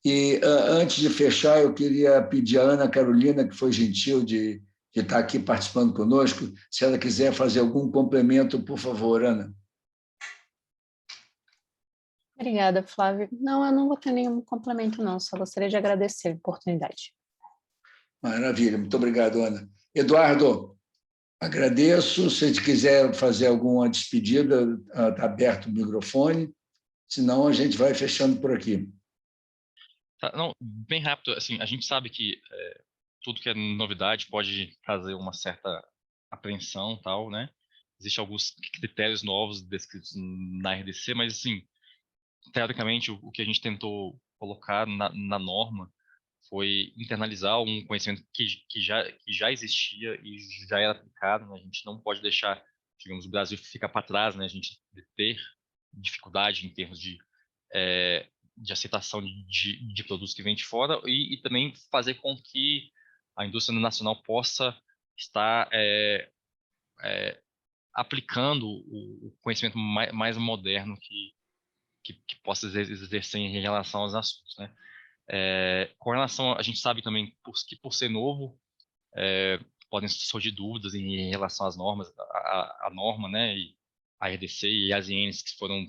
E antes de fechar, eu queria pedir à Ana Carolina, que foi gentil de estar aqui participando conosco, se ela quiser fazer algum complemento, por favor, Ana. Obrigada, Flávio. Não, eu não vou ter nenhum complemento, não. Só gostaria de agradecer a oportunidade. Maravilha. Muito obrigado, Ana. Eduardo, agradeço. Se você quiser fazer alguma despedida, está aberto o microfone. Senão, a gente vai fechando por aqui. Tá, não, bem rápido. Assim, a gente sabe que tudo que é novidade pode trazer uma certa apreensão, tal, né? Existem alguns critérios novos descritos na RDC, mas, assim, teoricamente, o que a gente tentou colocar na norma foi internalizar um conhecimento que já existia e já era aplicado, né? A gente não pode deixar, digamos, o Brasil ficar para trás, né? A gente ter dificuldade em termos de aceitação de produtos que vêm de fora e também fazer com que a indústria nacional possa estar aplicando o conhecimento mais moderno que possa exercer em relação aos assuntos, né? Com relação, a gente sabe também que por ser novo, podem surgir dúvidas em relação às normas, a norma, né, e a RDC e as INs que foram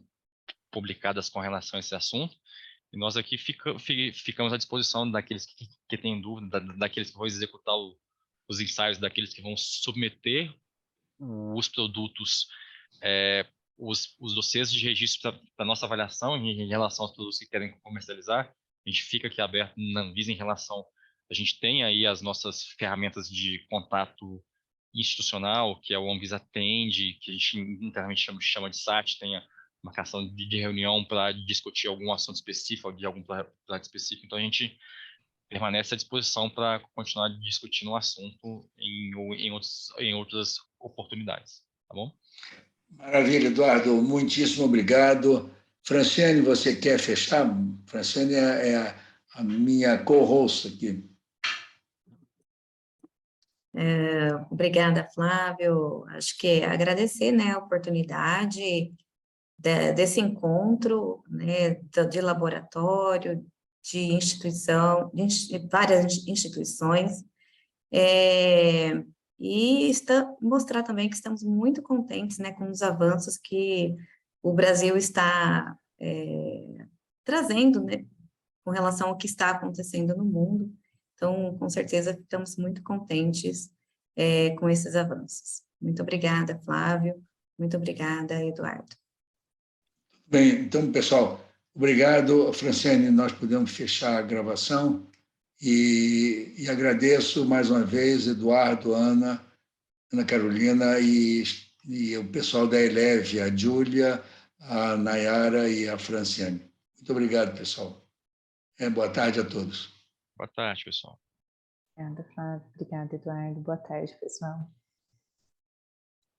publicadas com relação a esse assunto, e nós aqui ficamos à disposição daqueles que têm dúvida, daqueles que vão executar os ensaios, daqueles que vão submeter os produtos, os dossiês de registro para nossa avaliação em relação aos produtos que querem comercializar. A gente fica aqui aberto na Anvisa em relação, a gente tem aí as nossas ferramentas de contato institucional, que é o Anvisa Atende, que a gente internamente chama de SAT, tem a marcação de reunião para discutir algum assunto específico, de algum projeto específico. Então, a gente permanece à disposição para continuar discutindo o assunto em outras oportunidades, tá bom? Maravilha, Eduardo. Muitíssimo obrigado. Franciane, você quer fechar? Franciane é a minha co-host aqui. Obrigada, Flávio. Acho que agradecer, né, a oportunidade desse encontro, né, de laboratório, de instituição, de várias instituições, e mostrar também que estamos muito contentes, né, com os avanços que o Brasil está trazendo, né, com relação ao que está acontecendo no mundo. Então, com certeza, estamos muito contentes com esses avanços. Muito obrigada, Flávio. Muito obrigada, Eduardo. Bem, então, pessoal, obrigado. Franciane, nós podemos fechar a gravação e agradeço mais uma vez, Eduardo, Ana Carolina e o pessoal da Eleve, a Júlia, a Nayara e a Franciane. Muito obrigado, pessoal. Boa tarde a todos. Boa tarde, pessoal. Obrigada, Flávio. Obrigada, Eduardo. Boa tarde, pessoal.